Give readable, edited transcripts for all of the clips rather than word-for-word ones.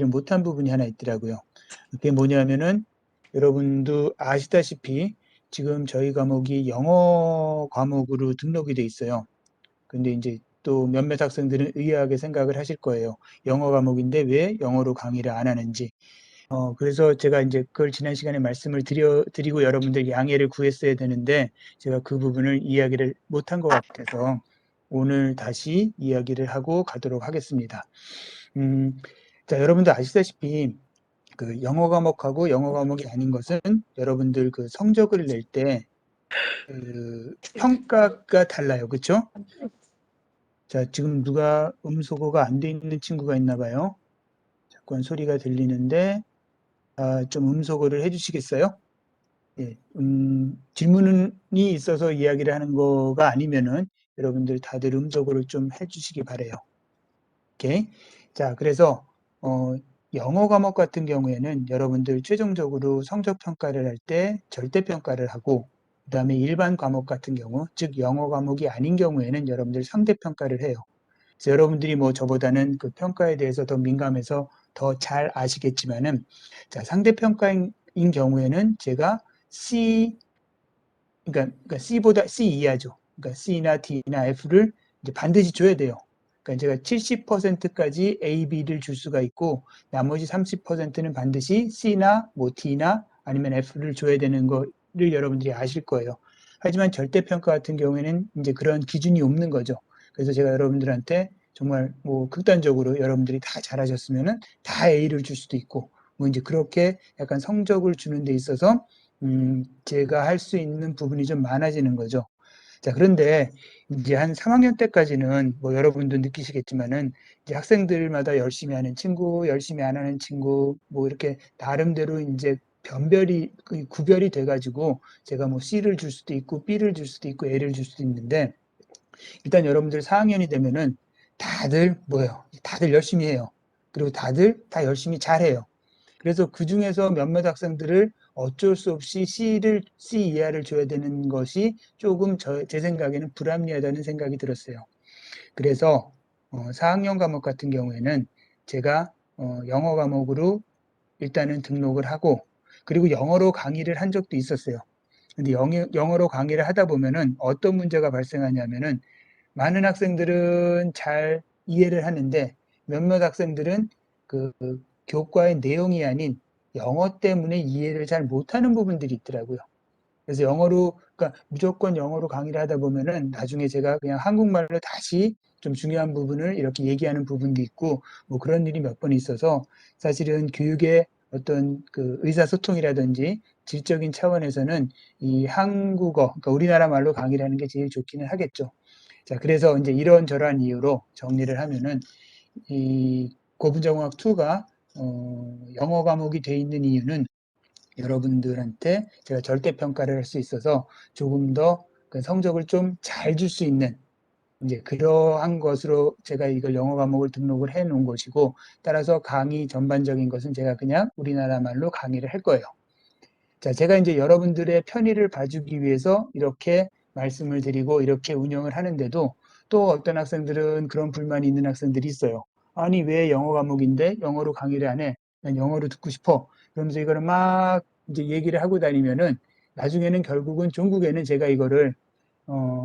못한 부분이 하나 있더라고요. 그게 뭐냐면은 여러분도 아시다시피 지금 저희 과목이 영어 과목으로 등록이 돼 있어요. 근데 이제 또 몇몇 학생들은 의아하게 생각을 하실 거예요. 영어 과목인데 왜 영어로 강의를 안 하는지. 그래서 제가 이제 그걸 지난 시간에 말씀을 드리고 여러분들 양해를 구했어야 되는데 제가 그 부분을 이야기를 못한 것 같아서 오늘 다시 이야기를 하고 가도록 하겠습니다. 자, 여러분들 아시다시피 그 영어 과목하고 영어 과목이 아닌 것은 여러분들 그 성적을 낼 때 그 평가가 달라요. 그렇죠? 자, 지금 누가 음소거가 안 돼 있는 친구가 있나 봐요. 잠깐 소리가 들리는데 좀 음소거를 해주시겠어요? 예, 질문이 있어서 이야기를 하는 거가 아니면은 여러분들 다들 음소거를 좀 해주시기 바래요. 오케이. 자, 그래서 영어 과목 같은 경우에는 여러분들 최종적으로 성적 평가를 할 때 절대 평가를 하고 그다음에 일반 과목 같은 경우, 즉 영어 과목이 아닌 경우에는 여러분들 상대 평가를 해요. 그래서 여러분들이 뭐 저보다는 그 평가에 대해서 더 민감해서 더 잘 아시겠지만은 자, 상대 평가인 경우에는 제가 그러니까 C보다 C 이하죠. 그러니까 C나 D나 F를 이제 반드시 줘야 돼요. 그러니까 제가 70%까지 A, B를 줄 수가 있고 나머지 30%는 반드시 C나 뭐 D나 아니면 F를 줘야 되는 거를 여러분들이 아실 거예요. 하지만 절대평가 같은 경우에는 이제 그런 기준이 없는 거죠. 그래서 제가 여러분들한테 정말 뭐 극단적으로 여러분들이 다 잘하셨으면은 다 A를 줄 수도 있고 뭐 이제 그렇게 약간 성적을 주는 데 있어서 제가 할 수 있는 부분이 좀 많아지는 거죠. 자, 그런데 이제 한 3학년 때까지는 뭐 여러분도 느끼시겠지만은 이제 학생들마다 열심히 하는 친구, 열심히 안 하는 친구, 뭐 이렇게 나름대로 이제 구별이 돼가지고 제가 뭐 C를 줄 수도 있고 B를 줄 수도 있고 A를 줄 수도 있는데 일단 여러분들 4학년이 되면은 다들 뭐예요? 다들 열심히 해요. 그리고 다들 다 열심히 잘해요. 그래서 그 중에서 몇몇 학생들을 어쩔 수 없이 C 이하를 줘야 되는 것이 조금 제 생각에는 불합리하다는 생각이 들었어요. 그래서 4학년 과목 같은 경우에는 제가 영어 과목으로 일단은 등록을 하고 그리고 영어로 강의를 한 적도 있었어요. 근데 영어로 강의를 하다 보면은 어떤 문제가 발생하냐면은 많은 학생들은 잘 이해를 하는데 몇몇 학생들은 그 교과의 내용이 아닌 영어 때문에 이해를 잘 못하는 부분들이 있더라고요. 그래서 그러니까 무조건 영어로 강의를 하다 보면은 나중에 제가 그냥 한국말로 다시 좀 중요한 부분을 이렇게 얘기하는 부분도 있고 뭐 그런 일이 몇 번 있어서 사실은 교육의 어떤 그 의사소통이라든지 질적인 차원에서는 이 한국어, 그러니까 우리나라 말로 강의를 하는 게 제일 좋기는 하겠죠. 자, 그래서 이제 이런저런 이유로 정리를 하면은 이 고분자공학 2가 영어 과목이 돼 있는 이유는 여러분들한테 제가 절대평가를 할 수 있어서 조금 더 그 성적을 좀 잘 줄 수 있는 이제 그러한 것으로 제가 이걸 영어 과목을 등록을 해 놓은 것이고 따라서 강의 전반적인 것은 제가 그냥 우리나라 말로 강의를 할 거예요. 자, 제가 이제 여러분들의 편의를 봐주기 위해서 이렇게 말씀을 드리고 이렇게 운영을 하는데도 또 어떤 학생들은 그런 불만이 있는 학생들이 있어요. 아니, 왜 영어 과목인데 영어로 강의를 안 해? 난 영어로 듣고 싶어. 그러면서 이거를 막 이제 얘기를 하고 다니면은 나중에는 결국은 종국에는 제가 이거를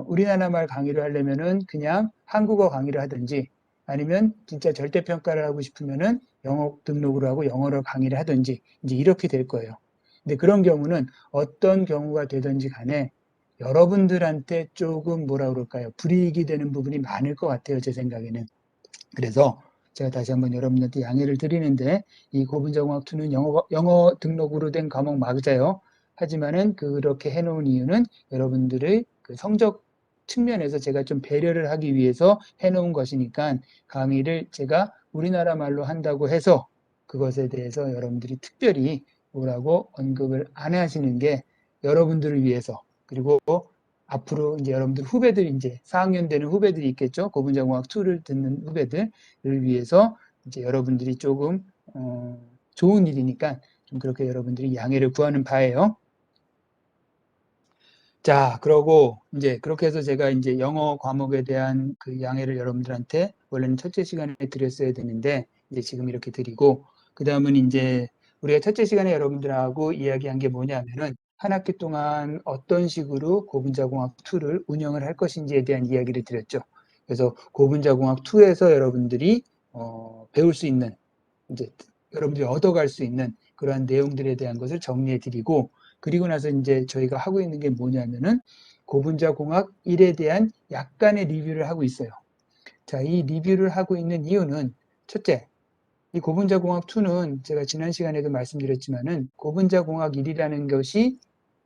우리나라 말 강의를 하려면은 그냥 한국어 강의를 하든지 아니면 진짜 절대평가를 하고 싶으면은 영어 등록을 하고 영어로 강의를 하든지 이제 이렇게 될 거예요. 근데 그런 경우는 어떤 경우가 되든지 간에 여러분들한테 조금 뭐라 그럴까요? 불이익이 되는 부분이 많을 것 같아요. 제 생각에는. 그래서 제가 다시 한번 여러분들한테 양해를 드리는데 이 고분자공학2는 영어 등록으로 된 과목 맞아요. 하지만은 그렇게 해놓은 이유는 여러분들의 그 성적 측면에서 제가 좀 배려를 하기 위해서 해놓은 것이니까 강의를 제가 우리나라 말로 한다고 해서 그것에 대해서 여러분들이 특별히 뭐라고 언급을 안 하시는 게 여러분들을 위해서 그리고 앞으로 이제 여러분들 후배들 이제 4학년 되는 후배들이 있겠죠. 고분자공학 2를 듣는 후배들을 위해서 이제 여러분들이 조금 좋은 일이니까 좀 그렇게 여러분들이 양해를 구하는 바예요. 자, 그러고 이제 그렇게 해서 제가 이제 영어 과목에 대한 그 양해를 여러분들한테 원래는 첫째 시간에 드렸어야 되는데 이제 지금 이렇게 드리고 그 다음은 이제 우리가 첫째 시간에 여러분들하고 이야기한 게 뭐냐면은 한 학기 동안 어떤 식으로 고분자공학 2를 운영을 할 것인지에 대한 이야기를 드렸죠. 그래서 고분자공학 2에서 여러분들이 배울 수 있는, 이제 여러분들이 얻어갈 수 있는 그러한 내용들에 대한 것을 정리해 드리고, 그리고 나서 이제 저희가 하고 있는 게 뭐냐면은 고분자공학 1에 대한 약간의 리뷰를 하고 있어요. 자, 이 리뷰를 하고 있는 이유는 첫째, 이 고분자공학 2는 제가 지난 시간에도 말씀드렸지만은 고분자공학 1이라는 것이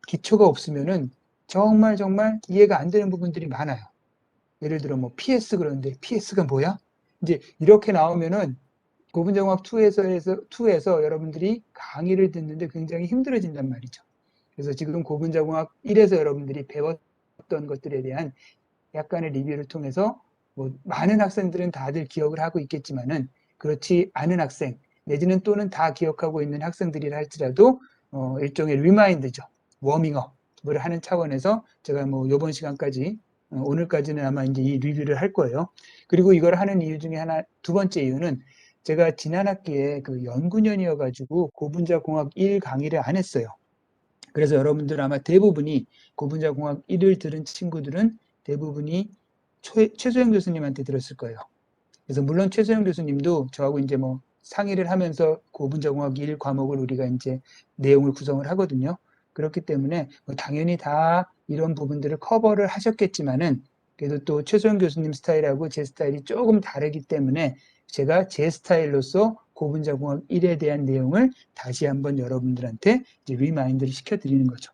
기초가 없으면은 정말 이해가 안 되는 부분들이 많아요. 예를 들어 뭐 PS 그러는데 PS가 뭐야? 이제 이렇게 나오면은 고분자공학 2에서 여러분들이 강의를 듣는데 굉장히 힘들어진단 말이죠. 그래서 지금 고분자공학 1에서 여러분들이 배웠던 것들에 대한 약간의 리뷰를 통해서 뭐 많은 학생들은 다들 기억을 하고 있겠지만은 그렇지 않은 학생 내지는 또는 다 기억하고 있는 학생들이라 할지라도 일종의 리마인드죠. 워밍업을 하는 차원에서 제가 뭐 이번 시간까지 오늘까지는 아마 이제 이 리뷰를 할 거예요. 그리고 이걸 하는 이유 중에 두 번째 이유는 제가 지난 학기에 그 연구년이어가지고 고분자공학 1 강의를 안 했어요. 그래서 여러분들 아마 대부분이 고분자공학 1을 들은 친구들은 대부분이 최소영 교수님한테 들었을 거예요. 그래서 물론 최소영 교수님도 저하고 이제 뭐 상의를 하면서 고분자공학 1 과목을 우리가 이제 내용을 구성을 하거든요. 그렇기 때문에 뭐 당연히 다 이런 부분들을 커버를 하셨겠지만은 그래도 또 최소영 교수님 스타일하고 제 스타일이 조금 다르기 때문에 제가 제 스타일로서 고분자공학 1에 대한 내용을 다시 한번 여러분들한테 이제 리마인드를 시켜드리는 거죠.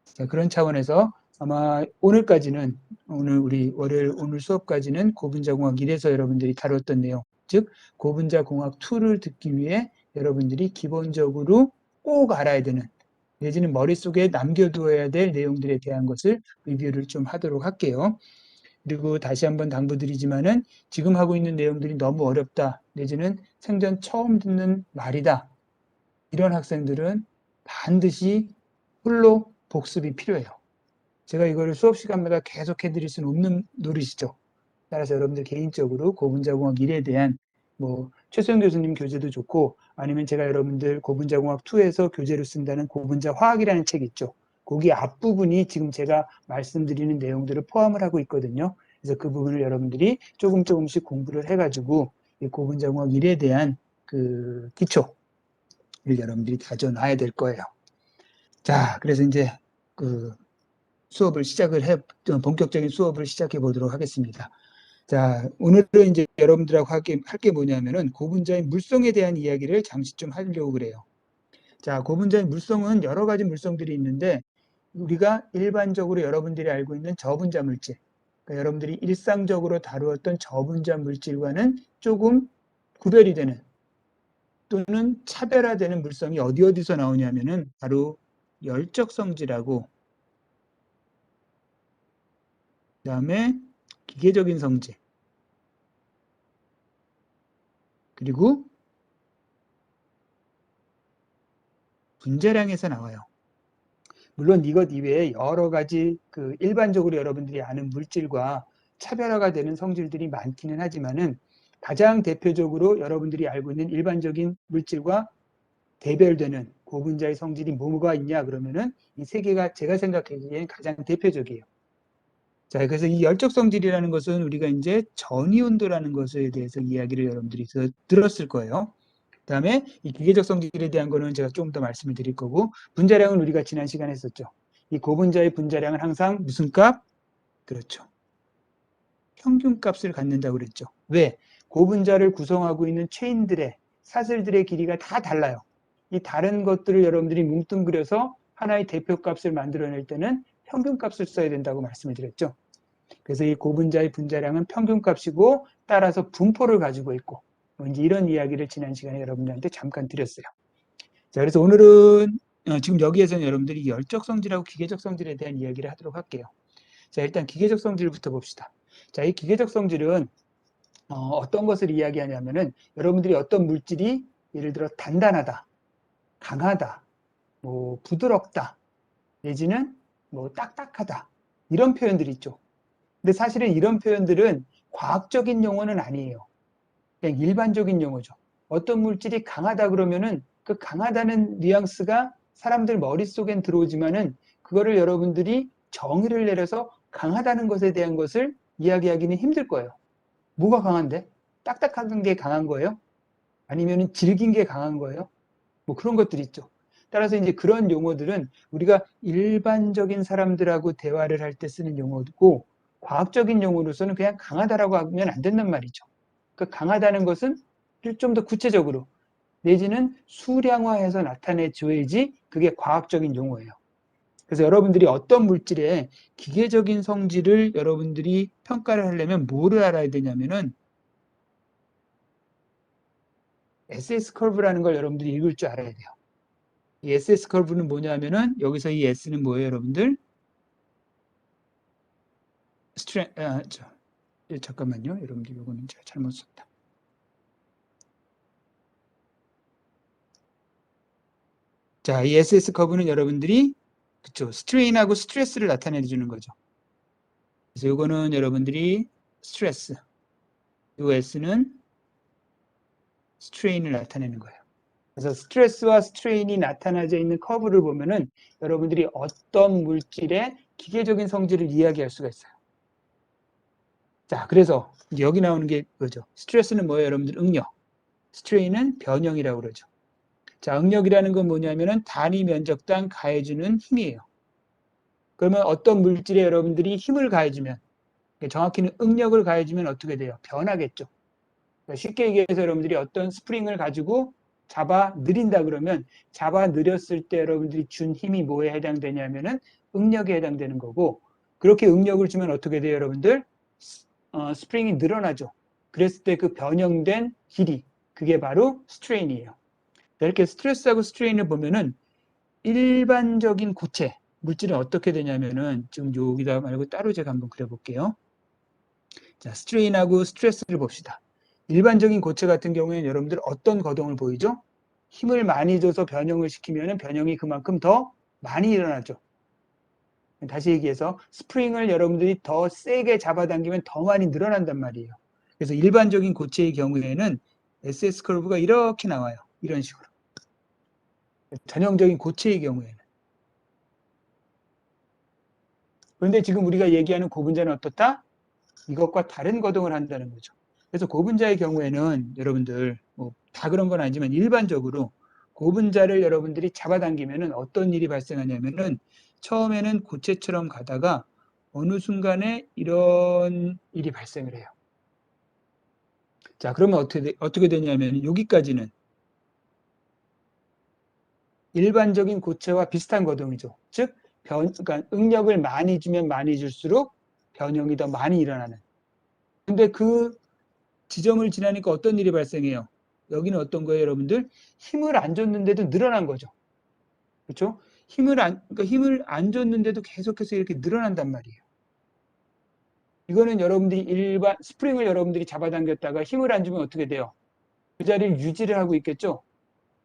자, 그런 차원에서 아마 오늘까지는 우리 월요일 오늘 수업까지는 고분자공학 1에서 여러분들이 다뤘던 내용, 즉 고분자공학 2를 듣기 위해 여러분들이 기본적으로 꼭 알아야 되는 내지는 머릿속에 남겨두어야 될 내용들에 대한 것을 리뷰를 좀 하도록 할게요. 그리고 다시 한번 당부드리지만은 지금 하고 있는 내용들이 너무 어렵다 내지는 생전 처음 듣는 말이다 이런 학생들은 반드시 홀로 복습이 필요해요. 제가 이거를 수업 시간마다 계속 해드릴 수는 없는 노릇이죠. 따라서 여러분들 개인적으로 고분자공학 1에 대한 뭐 최소영 교수님 교재도 좋고 아니면 제가 여러분들 고분자공학 2에서 교재로 쓴다는 고분자 화학이라는 책 있죠. 거기 앞부분이 지금 제가 말씀드리는 내용들을 포함을 하고 있거든요. 그래서 그 부분을 여러분들이 조금씩 공부를 해가지고 이 고분자공학 1에 대한 그 기초를 여러분들이 다져놔야 될 거예요. 자, 그래서 이제 그 본격적인 수업을 시작해 보도록 하겠습니다. 자, 오늘은 이제 여러분들하고 할 게 뭐냐면은 고분자의 물성에 대한 이야기를 잠시 좀 하려고 그래요. 자, 고분자의 물성은 여러 가지 물성들이 있는데 우리가 일반적으로 여러분들이 알고 있는 저분자 물질, 그러니까 여러분들이 일상적으로 다루었던 저분자 물질과는 조금 구별이 되는 또는 차별화되는 물성이 어디서 나오냐면은 바로 열적 성질하고 그다음에 기계적인 성질 그리고 분자량에서 나와요. 물론 이것 이외에 여러 가지 그 일반적으로 여러분들이 아는 물질과 차별화가 되는 성질들이 많기는 하지만은 가장 대표적으로 여러분들이 알고 있는 일반적인 물질과 대별되는 고분자의 성질이 뭐가 있냐 그러면은 이 세 개가 제가 생각하기엔 가장 대표적이에요. 자, 그래서 이 열적 성질이라는 것은 우리가 이제 전이 온도라는 것에 대해서 이야기를 여러분들이 들었을 거예요. 그다음에 이 기계적 성질에 대한 거는 제가 조금 더 말씀을 드릴 거고 분자량은 우리가 지난 시간에 했었죠. 이 고분자의 분자량은 항상 무슨 값? 그렇죠. 평균값을 갖는다고 그랬죠. 왜? 고분자를 구성하고 있는 체인들의 사슬들의 길이가 다 달라요. 이 다른 것들을 여러분들이 뭉뚱그려서 하나의 대표값을 만들어낼 때는 평균값을 써야 된다고 말씀을 드렸죠. 그래서 이 고분자의 분자량은 평균값이고 따라서 분포를 가지고 있고 이제 이런 이야기를 지난 시간에 여러분들한테 잠깐 드렸어요. 자, 그래서 오늘은 지금 여기에서는 여러분들이 열적 성질하고 기계적 성질에 대한 이야기를 하도록 할게요. 자, 일단 기계적 성질부터 봅시다. 자, 이 기계적 성질은 어떤 것을 이야기하냐면은 여러분들이 어떤 물질이 예를 들어 단단하다, 강하다, 뭐 부드럽다, 내지는 뭐 딱딱하다 이런 표현들이 있죠. 근데 사실은 이런 표현들은 과학적인 용어는 아니에요. 그냥 일반적인 용어죠. 어떤 물질이 강하다 그러면은 그 강하다는 뉘앙스가 사람들 머릿속엔 들어오지만은 그거를 여러분들이 정의를 내려서 강하다는 것에 대한 것을 이야기하기는 힘들 거예요. 뭐가 강한데? 딱딱한 게 강한 거예요? 아니면 질긴 게 강한 거예요? 뭐 그런 것들이 있죠. 따라서 이제 그런 용어들은 우리가 일반적인 사람들하고 대화를 할 때 쓰는 용어고 과학적인 용어로서는 그냥 강하다라고 하면 안 된단 말이죠. 그 강하다는 것은 좀 더 구체적으로 내지는 수량화해서 나타내 줘야지 그게 과학적인 용어예요. 그래서 여러분들이 어떤 물질의 기계적인 성질을 여러분들이 평가를 하려면 뭐를 알아야 되냐면은 SS 커브라는 걸 여러분들이 읽을 줄 알아야 돼요. 이 SS 커브는 뭐냐면은 여기서 이 S는 뭐예요, 여러분들? 잠깐만요. 여러분들 이거는 제가 잘못 썼다. 자, 이 SS 커브는 여러분들이 그쵸, 스트레인하고 스트레스를 나타내 주는 거죠. 그래서 이거는 여러분들이 스트레스, 이 S는 스트레인을 나타내는 거예요. 그래서 스트레스와 스트레인이 나타나져 있는 커브를 보면은 여러분들이 어떤 물질의 기계적인 성질을 이야기할 수가 있어요. 자, 그래서 여기 나오는 게 그거죠. 스트레스는 뭐예요, 여러분들? 응력. 스트레인은 변형이라고 그러죠. 자, 응력이라는 건 뭐냐면은 단위 면적당 가해주는 힘이에요. 그러면 어떤 물질에 여러분들이 힘을 가해주면, 정확히는 응력을 가해주면 어떻게 돼요? 변하겠죠. 그러니까 쉽게 얘기해서 여러분들이 어떤 스프링을 가지고 잡아 느린다 그러면 잡아 느렸을 때 여러분들이 준 힘이 뭐에 해당되냐면은 응력에 해당되는 거고, 그렇게 응력을 주면 어떻게 돼요, 여러분들? 스프링이 늘어나죠. 그랬을 때 그 변형된 길이, 그게 바로 스트레인이에요. 이렇게 스트레스하고 스트레인을 보면은 일반적인 고체 물질은 어떻게 되냐면은 지금 여기다 말고 따로 제가 한번 그려볼게요. 자, 스트레인하고 스트레스를 봅시다. 일반적인 고체 같은 경우에는 여러분들 어떤 거동을 보이죠? 힘을 많이 줘서 변형을 시키면은 변형이 그만큼 더 많이 일어나죠. 다시 얘기해서 스프링을 여러분들이 더 세게 잡아당기면 더 많이 늘어난단 말이에요. 그래서 일반적인 고체의 경우에는 SS 커브가 이렇게 나와요. 이런 식으로. 전형적인 고체의 경우에는. 그런데 지금 우리가 얘기하는 고분자는 어떻다? 이것과 다른 거동을 한다는 거죠. 그래서 고분자의 경우에는 여러분들 다 그런 건 아니지만 일반적으로 고분자를 여러분들이 잡아당기면 어떤 일이 발생하냐면은 처음에는 고체처럼 가다가 어느 순간에 이런 일이 발생을 해요. 자, 그러면 어떻게 되냐면 여기까지는 일반적인 고체와 비슷한 거동이죠. 즉, 그러니까 응력을 많이 주면 많이 줄수록 변형이 더 많이 일어나는. 근데 그 지점을 지나니까 어떤 일이 발생해요? 여기는 어떤 거예요, 여러분들? 힘을 안 줬는데도 늘어난 거죠. 그렇죠? 그러니까 힘을 안 줬는데도 계속해서 이렇게 늘어난단 말이에요. 이거는 여러분들이 일반 스프링을 여러분들이 잡아당겼다가 힘을 안 주면 어떻게 돼요? 그 자리를 유지를 하고 있겠죠?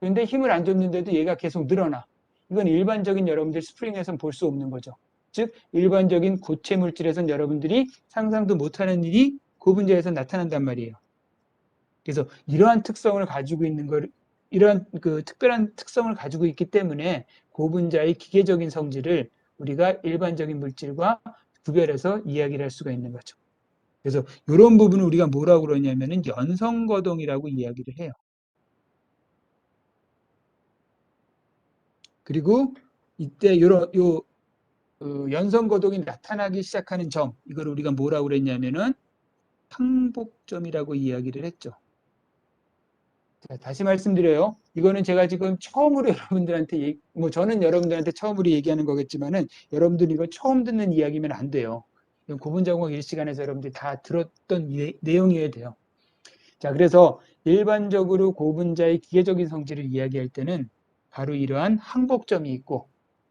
그런데 힘을 안 줬는데도 얘가 계속 늘어나. 이건 일반적인 여러분들 스프링에서는 볼 수 없는 거죠. 즉, 일반적인 고체 물질에서는 여러분들이 상상도 못하는 일이 고분자에서 나타난단 말이에요. 그래서 이러한 특성을 가지고 있는 걸, 이러한 그 특별한 특성을 가지고 있기 때문에 고분자의 기계적인 성질을 우리가 일반적인 물질과 구별해서 이야기를 할 수가 있는 거죠. 그래서 이런 부분을 우리가 뭐라고 그러냐면은 연성거동이라고 이야기를 해요. 그리고 이때 요 연성거동이 나타나기 시작하는 점, 이걸 우리가 뭐라고 그랬냐면은 항복점이라고 이야기를 했죠. 자, 다시 말씀드려요. 이거는 제가 지금 처음으로 여러분들한테, 저는 여러분들한테 처음으로 얘기하는 거겠지만은, 여러분들이 이거 처음 듣는 이야기면 안 돼요. 이건 고분자공학 1시간에서 여러분들이 다 들었던 내용이어야 돼요. 자, 그래서 일반적으로 고분자의 기계적인 성질을 이야기할 때는 바로 이러한 항복점이 있고,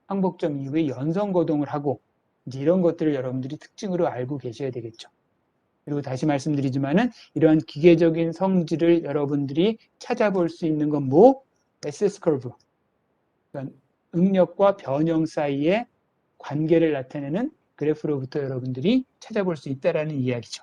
항복점 이후에 연성거동을 하고, 이제 이런 것들을 여러분들이 특징으로 알고 계셔야 되겠죠. 그리고 다시 말씀드리지만은 이러한 기계적인 성질을 여러분들이 찾아볼 수 있는 건 뭐? SS 커브. 그러니까 응력과 변형 사이의 관계를 나타내는 그래프로부터 여러분들이 찾아볼 수 있다라는 이야기죠.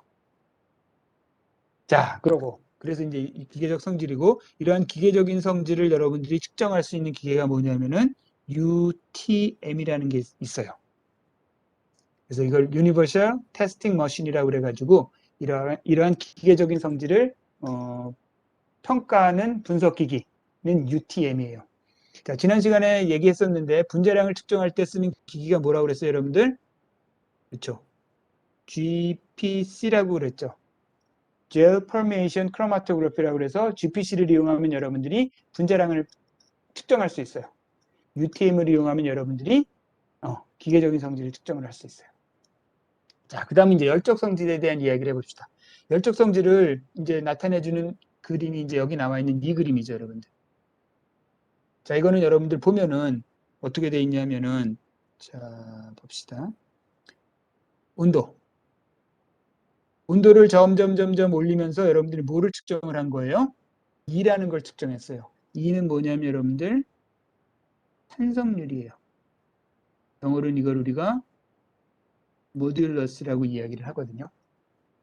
자, 그러고 그래서 이제 이 기계적 성질이고, 이러한 기계적인 성질을 여러분들이 측정할 수 있는 기계가 뭐냐면은 UTM이라는 게 있어요. 그래서 이걸 Universal Testing Machine이라고 그래가지고 이러한 기계적인 성질을 평가하는 분석기기는 UTM이에요. 자, 지난 시간에 얘기했었는데 분자량을 측정할 때 쓰는 기기가 뭐라고 그랬어요, 여러분들? 그렇죠. GPC라고 그랬죠. Gel Permeation Chromatography라고 그래서 GPC를 이용하면 여러분들이 분자량을 측정할 수 있어요. UTM을 이용하면 여러분들이 기계적인 성질을 측정을 할 수 있어요. 자, 그 다음에 이제 열적 성질에 대한 이야기를 해봅시다. 열적 성질을 이제 나타내주는 그림이 이제 여기 나와 있는 이 그림이죠, 여러분들. 자, 이거는 여러분들 보면은 어떻게 돼 있냐면은, 자, 봅시다. 온도를 점점 올리면서 여러분들이 뭐를 측정을 한 거예요? E라는 걸 측정했어요. E는 뭐냐면 여러분들 탄성률이에요. 영어로는 이걸 우리가 모듈러스라고 이야기를 하거든요.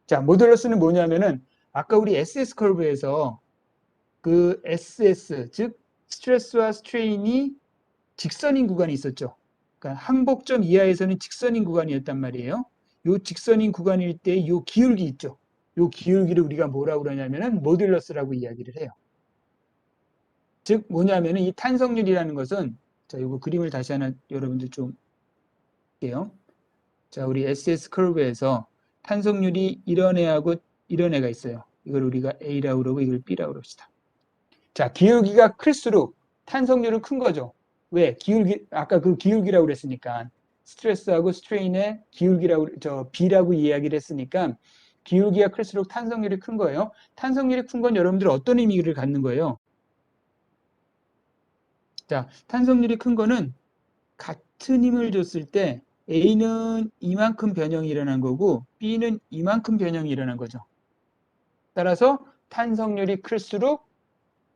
자, 모듈러스는 뭐냐면은 아까 우리 SS 커브에서 그 SS, 즉 스트레스와 스트레인이 직선인 구간이 있었죠. 그러니까 항복점 이하에서는 직선인 구간이었단 말이에요. 요 직선인 구간일 때 요 기울기 있죠. 요 기울기를 우리가 뭐라고 그러냐면은 모듈러스라고 이야기를 해요. 즉 뭐냐면은 이 탄성률이라는 것은, 자, 요거 그림을 다시 하나 여러분들 좀 볼게요. 자, 우리 SS 커브에서 탄성률이 이런 애하고 이런 애가 있어요. 이걸 우리가 A라고 그러고 이걸 B라고 그럽시다. 자, 기울기가 클수록 탄성률은 큰 거죠. 왜? 기울기, 아까 그 기울기라고 그랬으니까. 스트레스하고 스트레인의 기울기라고, B라고 이야기를 했으니까 기울기가 클수록 탄성률이 큰 거예요. 탄성률이 큰 건 여러분들 어떤 의미를 갖는 거예요? 자, 탄성률이 큰 거는 같은 힘을 줬을 때 A는 이만큼 변형이 일어난 거고 B는 이만큼 변형이 일어난 거죠. 따라서 탄성률이 클수록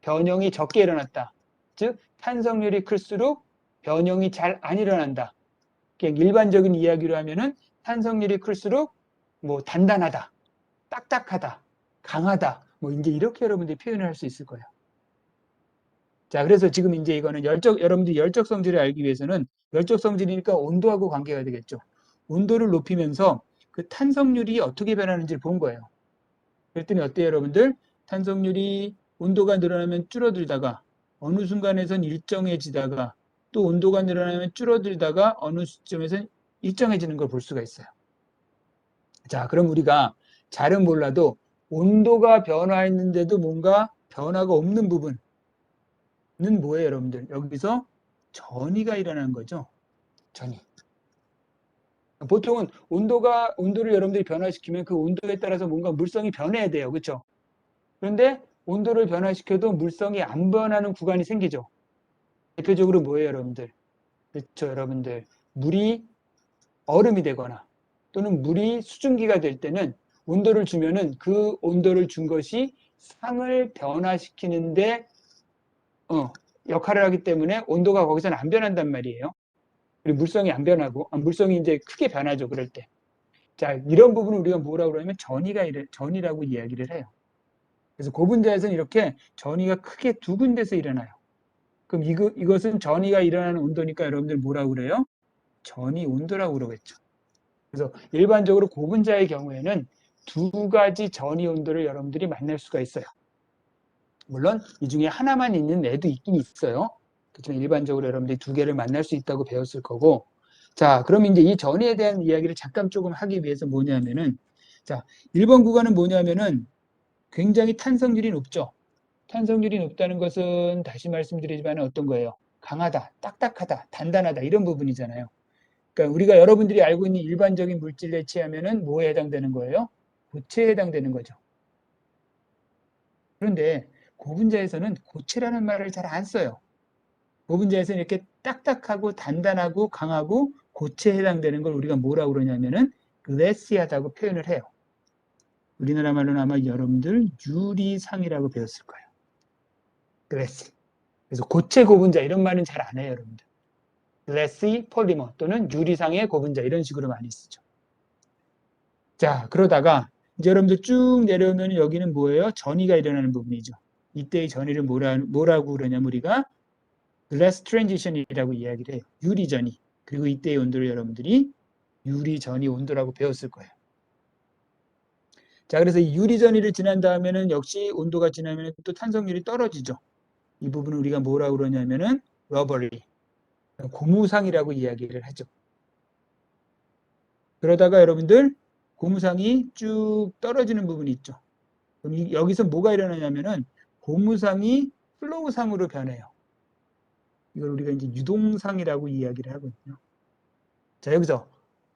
변형이 적게 일어났다. 즉 탄성률이 클수록 변형이 잘 안 일어난다. 그냥 일반적인 이야기로 하면은 탄성률이 클수록 뭐 단단하다, 딱딱하다, 강하다, 뭐 이제 이렇게 여러분들이 표현을 할 수 있을 거예요. 자, 그래서 지금 이제 이거는 여러분들이 열적 성질을 알기 위해서는 열적 성질이니까 온도하고 관계가 되겠죠. 온도를 높이면서 그 탄성률이 어떻게 변하는지를 본 거예요. 그랬더니 어때요, 여러분들? 탄성률이 온도가 늘어나면 줄어들다가 어느 순간에선 일정해지다가 또 온도가 늘어나면 줄어들다가 어느 시점에선 일정해지는 걸 볼 수가 있어요. 자, 그럼 우리가 잘은 몰라도 온도가 변화했는데도 뭔가 변화가 없는 부분은 뭐예요, 여러분들? 여기서 전이가 일어나는 거죠. 전이. 보통은 온도를 여러분들이 변화시키면 그 온도에 따라서 뭔가 물성이 변해야 돼요. 그렇죠? 그런데 온도를 변화시켜도 물성이 안 변하는 구간이 생기죠. 대표적으로 뭐예요, 여러분들? 그렇죠, 여러분들. 물이 얼음이 되거나 또는 물이 수증기가 될 때는 온도를 주면은 그 온도를 준 것이 상을 변화시키는데 역할을 하기 때문에 온도가 거기서는 안 변한단 말이에요. 그리고 물성이 안 변하고 물성이 이제 크게 변하죠, 그럴 때. 자, 이런 부분을 우리가 뭐라고 그러냐면 전이라고 이야기를 해요. 그래서 고분자에서는 이렇게 전이가 크게 두 군데서 일어나요. 그럼 이것은 전이가 일어나는 온도니까 여러분들 뭐라고 그래요? 전이 온도라고 그러겠죠. 그래서 일반적으로 고분자의 경우에는 두 가지 전이 온도를 여러분들이 만날 수가 있어요. 물론 이 중에 하나만 있는 애도 있긴 있어요. 그렇지만 일반적으로 여러분들이 두 개를 만날 수 있다고 배웠을 거고. 자, 그럼 이제 이 전이에 대한 이야기를 잠깐 조금 하기 위해서 뭐냐면은, 자, 1번 구간은 뭐냐면은 굉장히 탄성률이 높죠. 탄성률이 높다는 것은 다시 말씀드리지만 어떤 거예요? 강하다, 딱딱하다, 단단하다 이런 부분이잖아요. 그러니까 우리가 여러분들이 알고 있는 일반적인 물질에 취하면은 뭐에 해당되는 거예요? 고체에 해당되는 거죠. 그런데 고분자에서는 고체라는 말을 잘 안 써요. 고분자에서는 이렇게 딱딱하고 단단하고 강하고 고체에 해당되는 걸 우리가 뭐라고 그러냐면은 글래시하다고 표현을 해요. 우리나라 말로는 아마 여러분들 유리상이라고 배웠을 거예요. 글래시. 그래서 고체 고분자 이런 말은 잘 안 해요, 여러분들. 글래시 폴리머 또는 유리상의 고분자 이런 식으로 많이 쓰죠. 자, 그러다가 이제 여러분들 쭉 내려오면 여기는 뭐예요? 전이가 일어나는 부분이죠. 이때의 전이를 뭐라고 그러냐면 우리가 glass transition이라고 이야기를 해요. 유리전이. 그리고 이때의 온도를 여러분들이 유리전이 온도라고 배웠을 거예요. 자, 그래서 이 유리전이를 지난 다음에는 역시 온도가 지나면 또 탄성률이 떨어지죠. 이 부분을 우리가 뭐라고 그러냐면은 러버리, 고무상이라고 이야기를 하죠. 그러다가 여러분들 고무상이 쭉 떨어지는 부분이 있죠. 그럼 여기서 뭐가 일어나냐면은 고무상이 플로우상으로 변해요. 이걸 우리가 이제 유동상이라고 이야기를 하거든요. 자, 여기서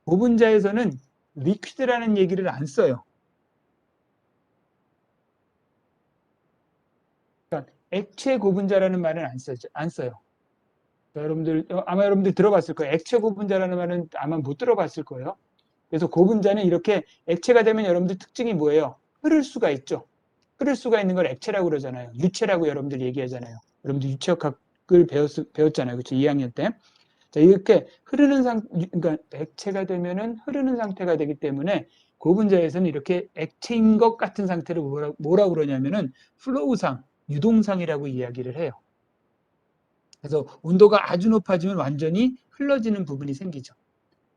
고분자에서는 리퀴드라는 얘기를 안 써요. 그러니까 액체 고분자라는 말은 안 써요. 여러분들 아마 여러분들 들어봤을 거예요. 액체 고분자라는 말은 아마 못 들어봤을 거예요. 그래서 고분자는 이렇게 액체가 되면 여러분들 특징이 뭐예요? 흐를 수가 있죠. 흐를 수가 있는 걸 액체라고 그러잖아요. 유체라고 여러분들 얘기하잖아요. 여러분들 유체역학을 배웠잖아요. 그렇죠? 2학년 때. 자, 이렇게 그러니까 액체가 되면은 흐르는 상태가 되기 때문에 고분자에서는 이렇게 액체인 것 같은 상태를 뭐라고 그러냐면은 플로우상, 유동상이라고 이야기를 해요. 그래서 온도가 아주 높아지면 완전히 흘러지는 부분이 생기죠.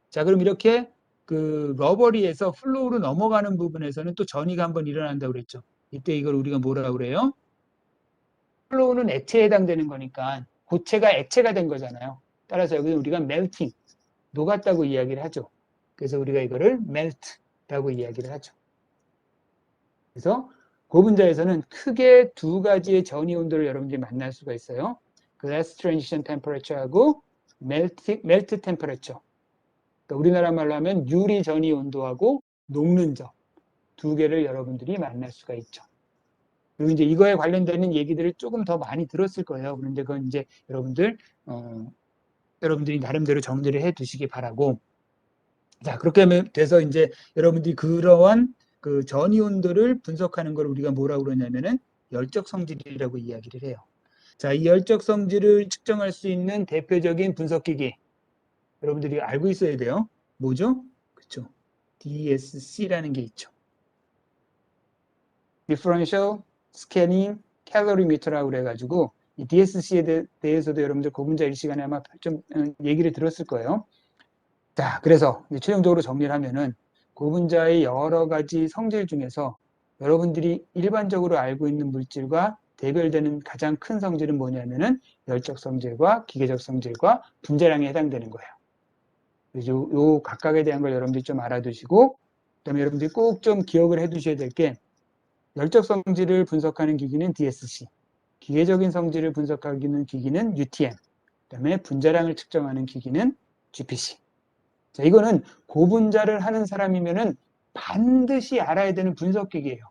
자, 그럼 이렇게 그 러버리에서 플로우로 넘어가는 부분에서는 또 전이가 한번 일어난다고 그랬죠. 이때 이걸 우리가 뭐라고 그래요? 플로우는 액체에 해당되는 거니까 고체가 액체가 된 거잖아요. 따라서 여기 우리가 멜팅, 녹았다고 이야기를 하죠. 그래서 우리가 이거를 melt라고 이야기를 하죠. 그래서 고분자에서는 크게 두 가지의 전이 온도를 여러분들이 만날 수가 있어요. glass transition temperature하고 melt temperature. 그러니까 우리나라 말로 하면 유리 전이 온도하고 녹는 점 두 개를 여러분들이 만날 수가 있죠. 그리고 이제 이거에 관련되는 얘기들을 조금 더 많이 들었을 거예요. 그런데 그건 이제 여러분들이 나름대로 정리를 해 두시기 바라고. 자, 그렇게 돼서 이제 여러분들이 그러한 그 전이 온도를 분석하는 걸 우리가 뭐라고 그러냐면은 열적 성질이라고 이야기를 해요. 자, 이 열적 성질을 측정할 수 있는 대표적인 분석기기 여러분들이 알고 있어야 돼요. 뭐죠? 그렇죠. DSC라는 게 있죠. Differential Scanning Calorimeter라고 그래가지고 이 DSC에 대해서도 여러분들 고분자 1시간에 아마 좀 얘기를 들었을 거예요. 자, 그래서 최종적으로 정리를 하면은 고분자의 여러 가지 성질 중에서 여러분들이 일반적으로 알고 있는 물질과 대별되는 가장 큰 성질은 뭐냐면은 열적 성질과 기계적 성질과 분자량에 해당되는 거예요. 그래서 요 각각에 대한 걸 여러분들이 좀 알아두시고, 그다음에 여러분들이 꼭 좀 기억을 해두셔야 될 게 열적 성질을 분석하는 기기는 DSC, 기계적인 성질을 분석하는 기기는 UTM, 그다음에 분자량을 측정하는 기기는 GPC. 자, 이거는 고분자를 하는 사람이면은 반드시 알아야 되는 분석기기예요.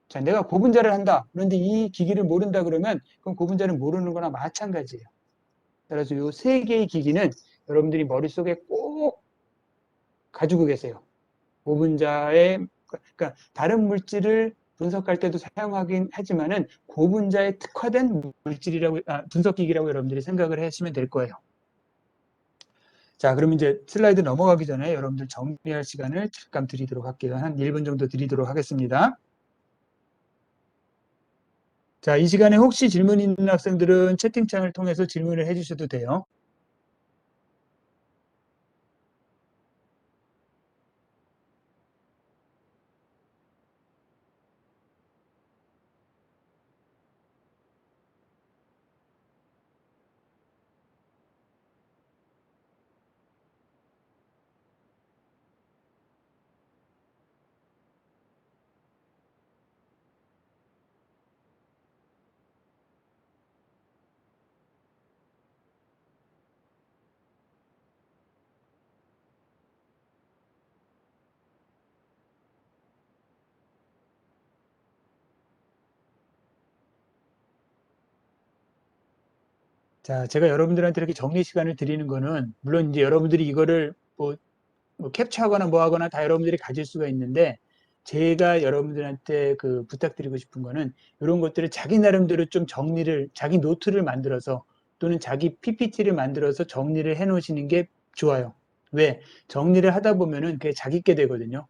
자, 내가 고분자를 한다. 그런데 이 기기를 모른다 그러면 그건 고분자를 모르는 거나 마찬가지예요. 따라서 이 세 개의 기기는 여러분들이 머릿속에 꼭 가지고 계세요. 고분자의, 그러니까 다른 물질을 분석할 때도 사용하긴 하지만은 고분자에 특화된 분석기기라고 여러분들이 생각을 하시면 될 거예요. 자, 그럼 이제 슬라이드 넘어가기 전에 여러분들 정리할 시간을 잠깐 드리도록 할게요. 한 1분 정도 드리도록 하겠습니다. 자, 이 시간에 혹시 질문 있는 학생들은 채팅창을 통해서 질문을 해주셔도 돼요. 자, 제가 여러분들한테 이렇게 정리 시간을 드리는 거는 물론 이제 여러분들이 이거를 뭐 캡처하거나 뭐 하거나 다 여러분들이 가질 수가 있는데 제가 여러분들한테 그 부탁드리고 싶은 거는 이런 것들을 자기 나름대로 좀 정리를 자기 노트를 만들어서 또는 자기 PPT를 만들어서 정리를 해 놓으시는 게 좋아요. 왜? 정리를 하다 보면은 그게 자기 게 되거든요.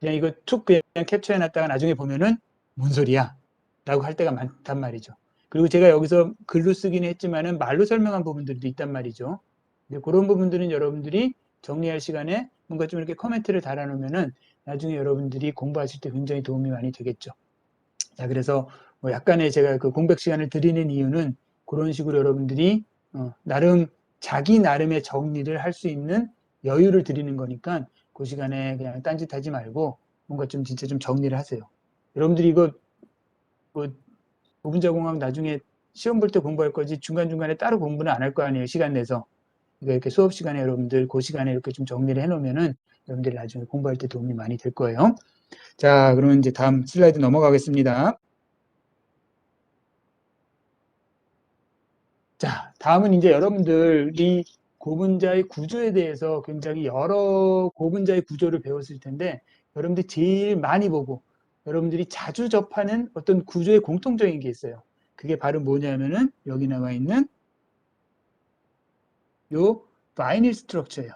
그냥 이거 툭 그냥 캡처해놨다가 나중에 보면은 뭔 소리야? 라고 할 때가 많단 말이죠. 그리고 제가 여기서 글로 쓰긴 했지만은 말로 설명한 부분들도 있단 말이죠. 근데 그런 부분들은 여러분들이 정리할 시간에 뭔가 좀 이렇게 코멘트를 달아놓으면은 나중에 여러분들이 공부하실 때 굉장히 도움이 많이 되겠죠. 자, 그래서 뭐 약간의 제가 그 공백 시간을 드리는 이유는 그런 식으로 여러분들이 나름 자기 나름의 정리를 할 수 있는 여유를 드리는 거니까 그 시간에 그냥 딴짓하지 말고 뭔가 좀 진짜 좀 정리를 하세요. 여러분들이 이거 뭐 고분자공학 나중에 시험 볼 때 공부할 거지 중간중간에 따로 공부는 안 할 거 아니에요. 시간 내서. 그러니까 이렇게 수업 시간에 여러분들 그 시간에 이렇게 좀 정리를 해놓으면은 여러분들이 나중에 공부할 때 도움이 많이 될 거예요. 자, 그러면 이제 다음 슬라이드 넘어가겠습니다. 자, 다음은 이제 여러분들이 고분자의 구조에 대해서 굉장히 여러 고분자의 구조를 배웠을 텐데, 여러분들이 제일 많이 보고, 여러분들이 자주 접하는 어떤 구조의 공통적인 게 있어요. 그게 바로 뭐냐면은, 여기 나와 있는 요 바이닐 스트럭처예요.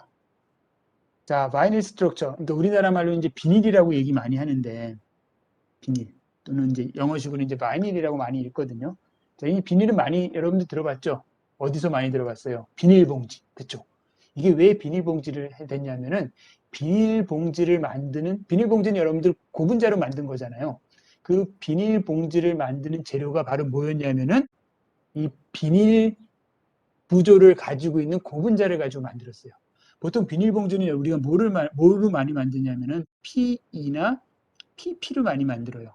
자, 바이닐 스트럭처. 그러니까 우리나라 말로 이제 비닐이라고 얘기 많이 하는데, 비닐. 또는 이제 영어식으로 이제 바이닐이라고 많이 읽거든요. 자, 이 비닐은 많이 여러분들 들어봤죠? 어디서 많이 들어봤어요? 비닐봉지. 그쵸? 이게 왜 비닐봉지를 됐냐면은 비닐봉지를 만드는, 비닐봉지는 여러분들 고분자로 만든 거잖아요. 그 비닐봉지를 만드는 재료가 바로 뭐였냐면은 이 비닐 구조를 가지고 있는 고분자를 가지고 만들었어요. 보통 비닐봉지는 우리가 뭐로 많이 만드냐면은 PE나 PP로 많이 만들어요.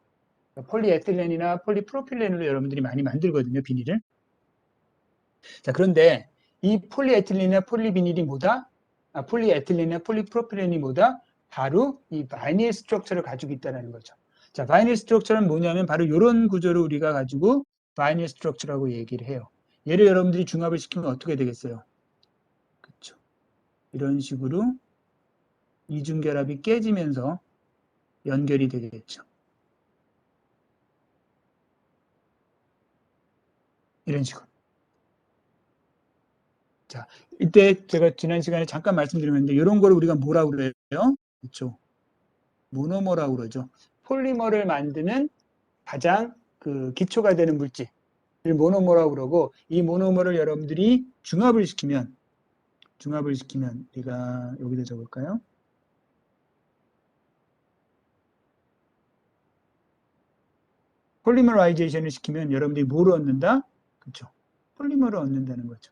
폴리에틸렌이나 폴리프로필렌으로 여러분들이 많이 만들거든요, 비닐을. 자, 그런데 이 폴리에틸렌이나 폴리비닐이 뭐다? 폴리에틸렌이나 폴리프로필렌이 뭐다? 바로 이 바이닐 스트럭처를 가지고 있다는 거죠. 자, 바이닐 스트럭처는 뭐냐면 바로 이런 구조를 우리가 가지고 바이닐 스트럭처라고 얘기를 해요. 얘를 여러분들이 중합을 시키면 어떻게 되겠어요? 그렇죠. 이런 식으로 이중결합이 깨지면서 연결이 되겠죠. 이런 식으로. 자, 이때 제가 지난 시간에 잠깐 말씀드렸는데 이런 거를 우리가 뭐라고 그래요? 그렇죠. 모노머라고 그러죠. 폴리머를 만드는 가장 그 기초가 되는 물질을 모노머라고 그러고 이 모노머를 여러분들이 중합을 시키면 우리가 여기다 적을까요? 폴리머라이제이션을 시키면 여러분들이 뭐를 얻는다? 그렇죠. 폴리머를 얻는다는 거죠.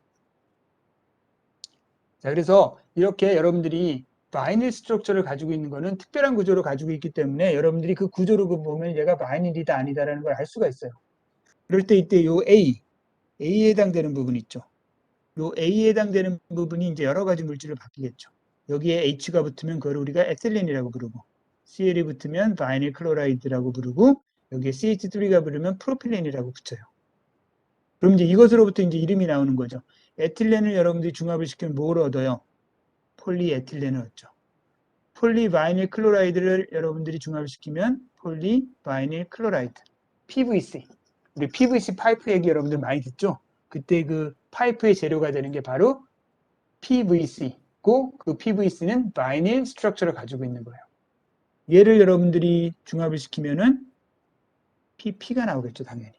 자, 그래서 이렇게 여러분들이 바이닐 스트럭처를 가지고 있는 거는 특별한 구조를 가지고 있기 때문에 여러분들이 그 구조를 보면 얘가 바이닐이다 아니다라는 걸 알 수가 있어요. 그럴 때 이때 요 A에 해당되는 부분 있죠. 요 A에 해당되는 부분이 이제 여러 가지 물질을 바뀌겠죠. 여기에 H가 붙으면 그걸 우리가 에틸렌이라고 부르고 Cl이 붙으면 바이닐 클로라이드라고 부르고 여기에 CH3가 붙으면 프로필렌이라고 붙여요. 그럼 이제 이것으로부터 이제 이름이 나오는 거죠. 에틸렌을 여러분들이 중합을 시키면 뭘 얻어요? 폴리에틸렌을 얻죠. 폴리바이닐 클로라이드를 여러분들이 중합을 시키면 폴리바이닐 클로라이드. PVC. 우리 PVC 파이프 얘기 여러분들 많이 듣죠? 그때 그 파이프의 재료가 되는 게 바로 PVC고 그 PVC는 바이닐 스트럭처를 가지고 있는 거예요. 얘를 여러분들이 중합을 시키면은 PP가 나오겠죠, 당연히.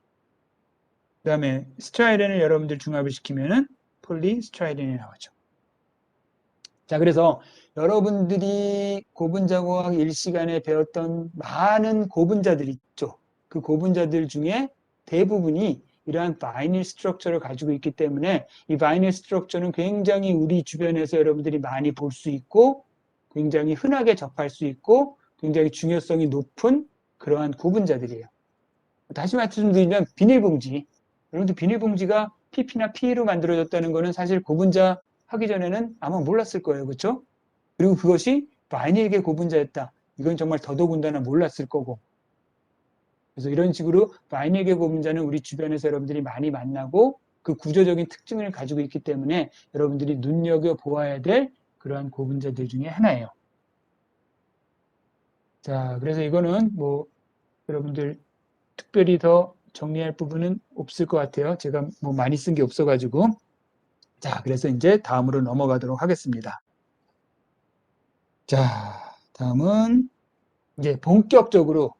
그 다음에 스트라이렌을 여러분들 중합을 시키면은 폴리스트라이렌이 나오죠. 자, 그래서 여러분들이 고분자공학 1시간에 배웠던 많은 고분자들 있죠. 그 고분자들 중에 대부분이 이러한 바이닐 스트럭처를 가지고 있기 때문에 이 바이닐 스트럭처는 굉장히 우리 주변에서 여러분들이 많이 볼 수 있고 굉장히 흔하게 접할 수 있고 굉장히 중요성이 높은 그러한 고분자들이에요. 다시 말씀드리면 비닐봉지. 여러분들 비닐봉지가 PP나 PE로 만들어졌다는 것은 사실 고분자 하기 전에는 아마 몰랐을 거예요. 그렇죠? 그리고 그것이 바이닐계 고분자였다. 이건 정말 더더군다나 몰랐을 거고. 그래서 이런 식으로 바이닐계 고분자는 우리 주변에서 여러분들이 많이 만나고 그 구조적인 특징을 가지고 있기 때문에 여러분들이 눈여겨보아야 될 그러한 고분자들 중에 하나예요. 자, 그래서 이거는 뭐 여러분들 특별히 더 정리할 부분은 없을 것 같아요. 제가 뭐 많이 쓴 게 없어가지고. 자, 그래서 이제 다음으로 넘어가도록 하겠습니다. 자, 다음은 이제 본격적으로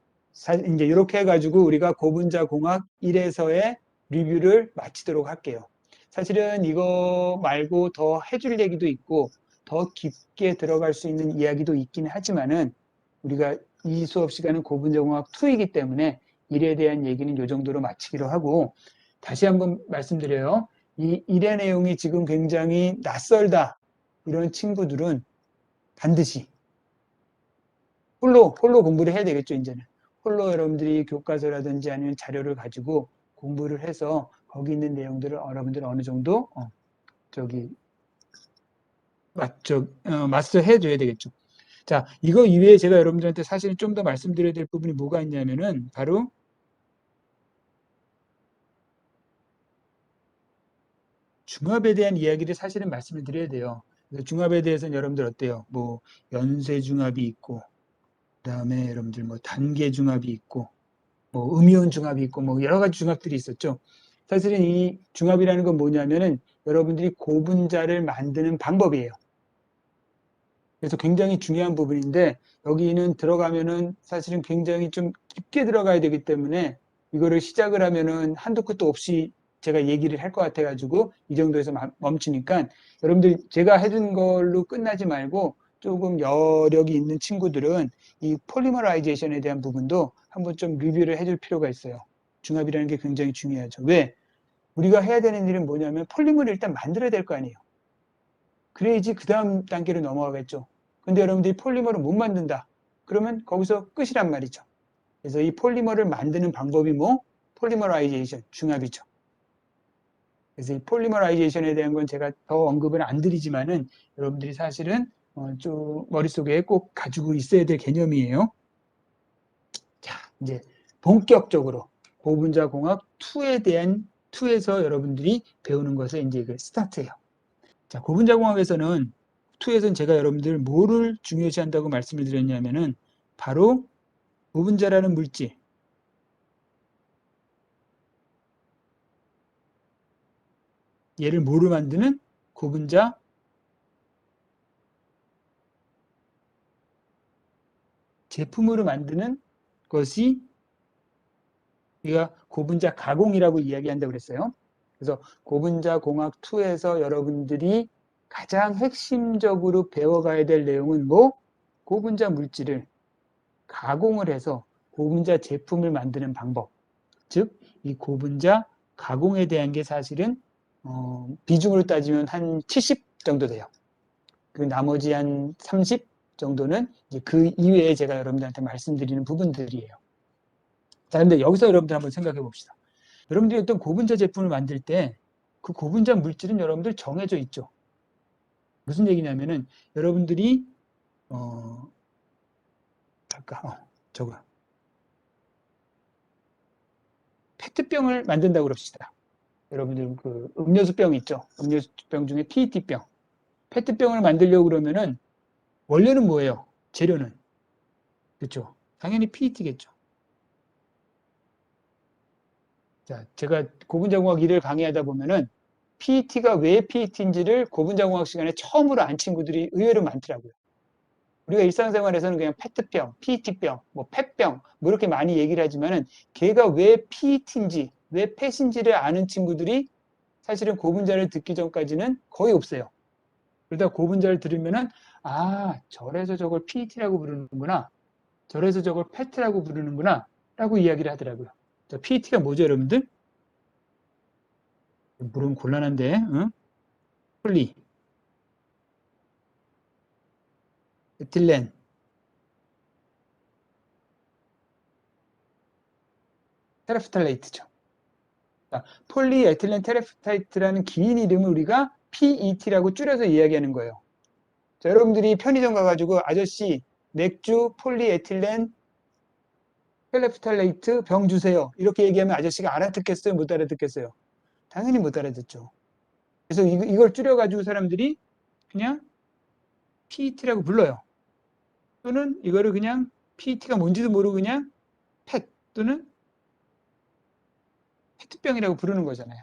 이제 이렇게 해가지고 우리가 고분자 공학 1에서의 리뷰를 마치도록 할게요. 사실은 이거 말고 더 해줄 얘기도 있고 더 깊게 들어갈 수 있는 이야기도 있긴 하지만은 우리가 이 수업 시간은 고분자 공학 2이기 때문에 1에 대한 얘기는 이 정도로 마치기로 하고 다시 한번 말씀드려요. 이 1의 내용이 지금 굉장히 낯설다 이런 친구들은 반드시 홀로 공부를 해야 되겠죠, 이제는. 홀로 여러분들이 교과서라든지 아니면 자료를 가지고 공부를 해서 거기 있는 내용들을 여러분들 어느 정도, 마스터 해줘야 되겠죠. 자, 이거 이외에 제가 여러분들한테 사실은 좀 더 말씀드려야 될 부분이 뭐가 있냐면은, 바로 중합에 대한 이야기를 사실은 말씀을 드려야 돼요. 중합에 대해서는 여러분들 어때요? 뭐, 연쇄 중합이 있고, 그 다음에 여러분들 뭐 단계 중합이 있고, 뭐 음이온 중합이 있고 뭐 여러 가지 중합들이 있었죠. 사실은 이 중합이라는 건 뭐냐면은 여러분들이 고분자를 만드는 방법이에요. 그래서 굉장히 중요한 부분인데 여기는 들어가면은 사실은 굉장히 좀 깊게 들어가야 되기 때문에 이거를 시작을 하면은 한도 끝도 없이 제가 얘기를 할 것 같아가지고 이 정도에서 멈추니까 여러분들 제가 해준 걸로 끝나지 말고 조금 여력이 있는 친구들은 이 폴리머라이제이션에 대한 부분도 한번 좀 리뷰를 해줄 필요가 있어요. 중합이라는 게 굉장히 중요하죠. 왜? 우리가 해야 되는 일은 뭐냐면 폴리머를 일단 만들어야 될 거 아니에요. 그래야지 그 다음 단계로 넘어가겠죠. 근데 여러분들이 폴리머를 못 만든다. 그러면 거기서 끝이란 말이죠. 그래서 이 폴리머를 만드는 방법이 뭐? 폴리머라이제이션, 중합이죠. 그래서 이 폴리머라이제이션에 대한 건 제가 더 언급을 안 드리지만은 여러분들이 사실은 좀 머릿속에 꼭 가지고 있어야 될 개념이에요. 자, 이제 본격적으로 고분자 공학 2에서 여러분들이 배우는 것을 이제 스타트해요. 자, 고분자 공학에서는 2에서는 제가 여러분들 뭐를 중요시 한다고 말씀을 드렸냐면은 바로 고분자라는 물질, 얘를 뭐로 만드는 고분자 제품으로 만드는 것이 우리가 고분자 가공이라고 이야기한다고 그랬어요. 그래서 고분자 공학 2에서 여러분들이 가장 핵심적으로 배워가야 될 내용은 뭐? 고분자 물질을 가공을 해서 고분자 제품을 만드는 방법. 즉, 이 고분자 가공에 대한 게 사실은 비중으로 따지면 한 70 정도 돼요. 그 나머지 한 30 정도는 이제 그 이외에 제가 여러분들한테 말씀드리는 부분들이에요. 자, 근데 여기서 여러분들 한번 생각해 봅시다. 여러분들이 어떤 고분자 제품을 만들 때 그 고분자 물질은 여러분들 정해져 있죠. 무슨 얘기냐면은 여러분들이 저거 페트병을 만든다고 그럽시다. 여러분들 그 음료수병 있죠. 음료수병 중에 PET병. 페트병을 만들려고 그러면은 원료는 뭐예요? 재료는. 그렇죠. 당연히 PET겠죠. 자, 제가 고분자공학 1을 강의하다 보면은 PET가 왜 PET인지를 고분자공학 시간에 처음으로 안 친구들이 의외로 많더라고요. 우리가 일상생활에서는 그냥 페트병, PET병, 뭐 펫병 뭐 이렇게 많이 얘기를 하지만은 걔가 왜 PET인지, 왜 펫인지를 아는 친구들이 사실은 고분자를 듣기 전까지는 거의 없어요. 그러다 고분자를 들으면은 저래서 저걸 PET라고 부르는구나. 저래서 저걸 페트라고 부르는구나. 라고 이야기를 하더라고요. 자, PET가 뭐죠, 여러분들? 물은 곤란한데, 응? 폴리, 에틸렌, 테라프탈레이트죠. 폴리에틸렌 테라프탈레이트라는 긴 이름을 우리가 PET라고 줄여서 이야기하는 거예요. 자, 여러분들이 편의점 가가지고 아저씨 맥주 폴리에틸렌 테라프탈레이트 병 주세요. 이렇게 얘기하면 아저씨가 알아듣겠어요? 못 알아듣겠어요? 당연히 못 알아듣죠. 그래서 이걸 줄여가지고 사람들이 그냥 PET라고 불러요. 또는 이거를 그냥 PET가 뭔지도 모르고 그냥 펫 또는 페트병이라고 부르는 거잖아요.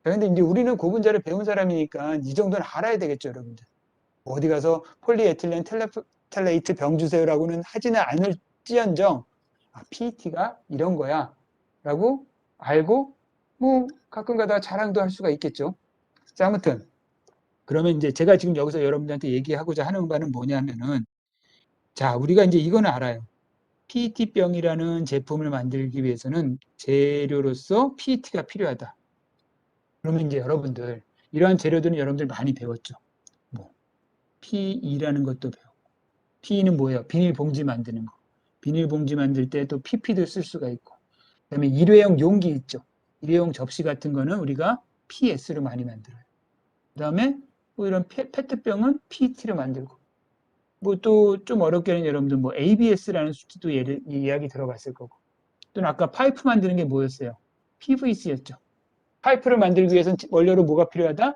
그런데 이제 우리는 고분자를 배운 사람이니까 이 정도는 알아야 되겠죠, 여러분들. 어디 가서 폴리에틸렌 프탈레이트 병 주세요라고는 하지는 않을지언정 PET가 이런 거야 라고 알고 뭐 가끔 가다가 자랑도 할 수가 있겠죠. 자, 아무튼 그러면 이제 제가 지금 여기서 여러분들한테 얘기하고자 하는 바는 뭐냐면은 자, 우리가 이제 이거는 알아요. PET병이라는 제품을 만들기 위해서는 재료로서 PET가 필요하다. 그러면 이제 여러분들 이러한 재료들은 여러분들 많이 배웠죠. 뭐 PE라는 것도 배웠고 PE는 뭐예요? 비닐봉지 만드는 거. 비닐봉지 만들 때 또 PP도 쓸 수가 있고 그다음에 일회용 용기 있죠. 일회용 접시 같은 거는 우리가 PS로 많이 만들어요. 그다음에 뭐 이런 페트병은 PET로 만들고 뭐 또 좀 어렵게는 여러분들 뭐 ABS라는 수치도 이야기 들어봤을 거고 또는 아까 파이프 만드는 게 뭐였어요? PVC였죠. 파이프를 만들기 위해서는 원료로 뭐가 필요하다?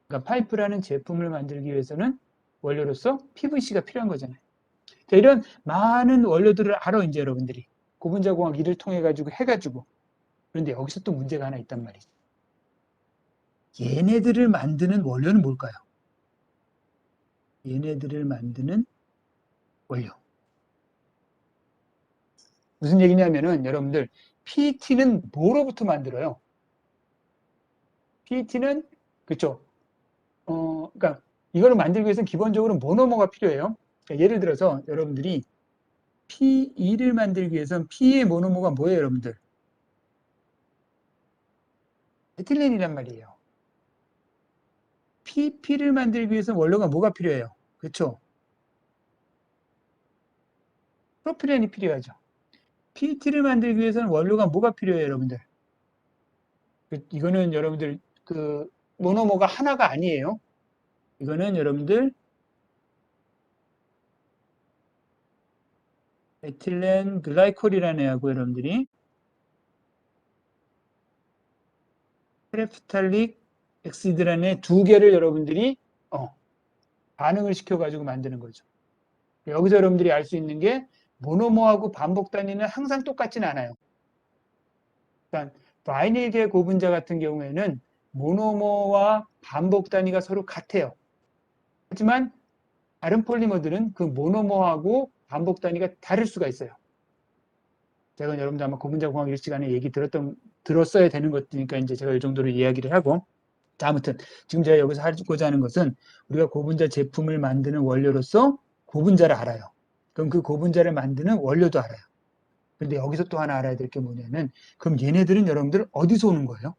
그러니까 파이프라는 제품을 만들기 위해서는 원료로서 PVC가 필요한 거잖아요. 자, 이런 많은 원료들을 알아 이제 여러분들이 고분자공학 일을 통해 가지고 해가지고 그런데 여기서 또 문제가 하나 있단 말이죠. 얘네들을 만드는 원료는 뭘까요? 얘네들을 만드는 원료. 무슨 얘기냐면은 여러분들 PET는 뭐로부터 만들어요? PET는 그렇죠. 그러니까 이거를 만들기 위해서는 기본적으로 모노머가 필요해요. 그러니까 예를 들어서 여러분들이 PE를 만들기 위해서는 P의 모노머가 뭐예요, 여러분들? 에틸렌이란 말이에요. PP를 만들기 위해서는 원료가 뭐가 필요해요? 그렇죠? 프로필렌이 필요하죠. PET를 만들기 위해서는 원료가 뭐가 필요해요, 여러분들? 이거는 여러분들 그 모노머가 하나가 아니에요. 이거는 여러분들 에틸렌 글라이콜이라는 애하고 여러분들이 테레프탈릭 엑시드라는 애 두 개를 여러분들이 반응을 시켜가지고 만드는 거죠. 여기서 여러분들이 알 수 있는 게 모노머하고 반복 단위는 항상 똑같지는 않아요. 그러니까 바이닐계 고분자 같은 경우에는 모노머와 반복 단위가 서로 같아요. 하지만 다른 폴리머들은 그 모노머하고 반복 단위가 다를 수가 있어요. 제가 여러분들 아마 고분자 공학 1시간에 얘기 들었어야 되는 것이니까 이제 제가 이 정도로 이야기를 하고 자, 아무튼 지금 제가 여기서 하고자 하는 것은 우리가 고분자 제품을 만드는 원료로서 고분자를 알아요. 그럼 그 고분자를 만드는 원료도 알아요. 그런데 여기서 또 하나 알아야 될 게 뭐냐면 그럼 얘네들은 여러분들 어디서 오는 거예요?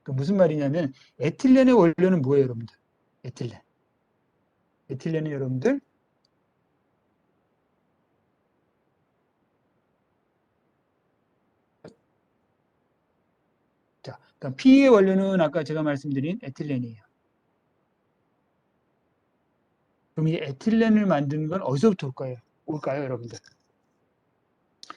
그 무슨 말이냐면 에틸렌의 원료는 뭐예요, 여러분들? 에틸렌. 에틸렌은 여러분들 자, 그러니까 P의 원료는 아까 제가 말씀드린 에틸렌이에요. 그럼 이 에틸렌을 만드는 건 어디서부터 올까요, 여러분들?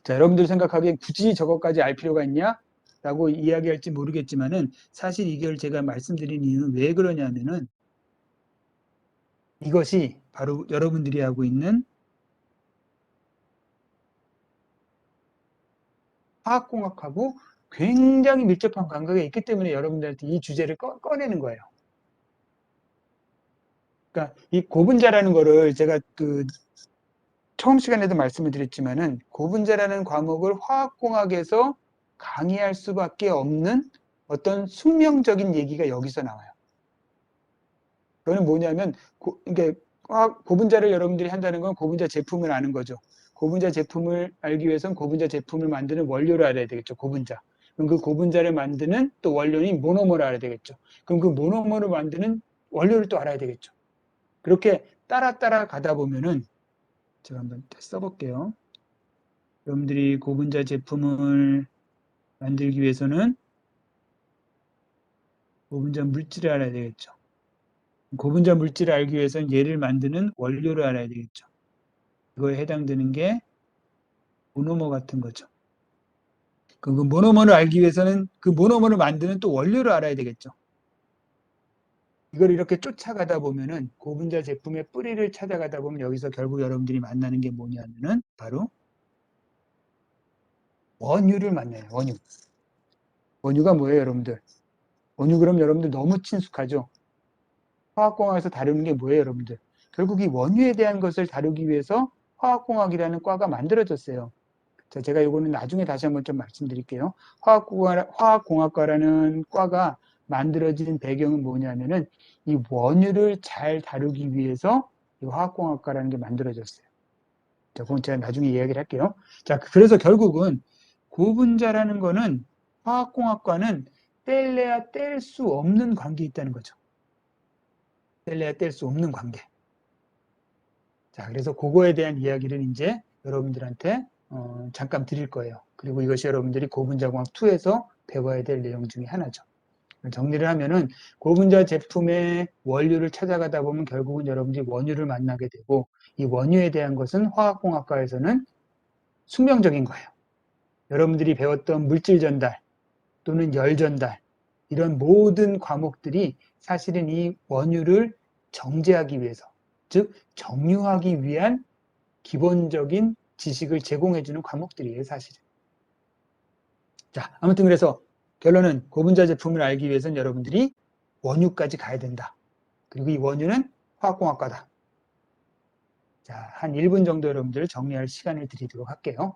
자, 여러분들 생각하기엔 굳이 저것까지 알 필요가 있냐? 라고 이야기할지 모르겠지만은 사실 이걸 제가 말씀드린 이유는 왜 그러냐면은 이것이 바로 여러분들이 하고 있는 화학공학하고 굉장히 밀접한 관계가 있기 때문에 여러분들한테 이 주제를 꺼내는 거예요. 그러니까 이 고분자라는 거를 제가 그 처음 시간에도 말씀을 드렸지만은 고분자라는 과목을 화학공학에서 강의할 수밖에 없는 어떤 숙명적인 얘기가 여기서 나와요. 그거는 뭐냐면 이게 고분자를 여러분들이 한다는 건 고분자 제품을 아는 거죠. 고분자 제품을 알기 위해서는 고분자 제품을 만드는 원료를 알아야 되겠죠. 고분자. 그럼 그 고분자를 만드는 또 원료인 모노머를 알아야 되겠죠. 그럼 그 모노머를 만드는 원료를 또 알아야 되겠죠. 그렇게 따라 가다 보면은 제가 한번 써볼게요. 여러분들이 고분자 제품을 만들기 위해서는 고분자 물질을 알아야 되겠죠. 고분자 물질을 알기 위해서는 얘를 만드는 원료를 알아야 되겠죠. 그거에 해당되는 게 모노머 같은 거죠. 그 모노머를 알기 위해서는 그 모노머를 만드는 또 원료를 알아야 되겠죠. 이걸 이렇게 쫓아가다 보면은 고분자 제품의 뿌리를 찾아가다 보면 여기서 결국 여러분들이 만나는 게 뭐냐면은 바로 원유를 만나요. 원유. 원유가 뭐예요, 여러분들? 원유 그럼 여러분들 너무 친숙하죠? 화학공학에서 다루는 게 뭐예요, 여러분들? 결국 이 원유에 대한 것을 다루기 위해서 화학공학이라는 과가 만들어졌어요. 자, 제가 이거는 나중에 다시 한번 좀 말씀드릴게요. 화학공학과라는 과가 만들어진 배경은 뭐냐면은 이 원유를 잘 다루기 위해서 이 화학공학과라는 게 만들어졌어요. 자, 그건 제가 나중에 이야기를 할게요. 자, 그래서 결국은 고분자라는 거는 화학공학과는 뗄래야 뗄 수 없는 관계에 있다는 거죠. 뗄래야 뗄 수 없는 관계. 자, 그래서 그거에 대한 이야기를 이제 여러분들한테 잠깐 드릴 거예요. 그리고 이것이 여러분들이 고분자공학 2에서 배워야 될 내용 중에 하나죠. 정리를 하면은 고분자 제품의 원료를 찾아가다 보면 결국은 여러분들이 원유를 만나게 되고 이 원유에 대한 것은 화학공학과에서는 숙명적인 거예요. 여러분들이 배웠던 물질 전달 또는 열 전달 이런 모든 과목들이 사실은 이 원유를 정제하기 위해서 즉 정유하기 위한 기본적인 지식을 제공해주는 과목들이에요, 사실은. 자, 아무튼 그래서 결론은 고분자 제품을 알기 위해서는 여러분들이 원유까지 가야 된다. 그리고 이 원유는 화학공학과다. 자, 한 1분 정도 여러분들 정리할 시간을 드리도록 할게요.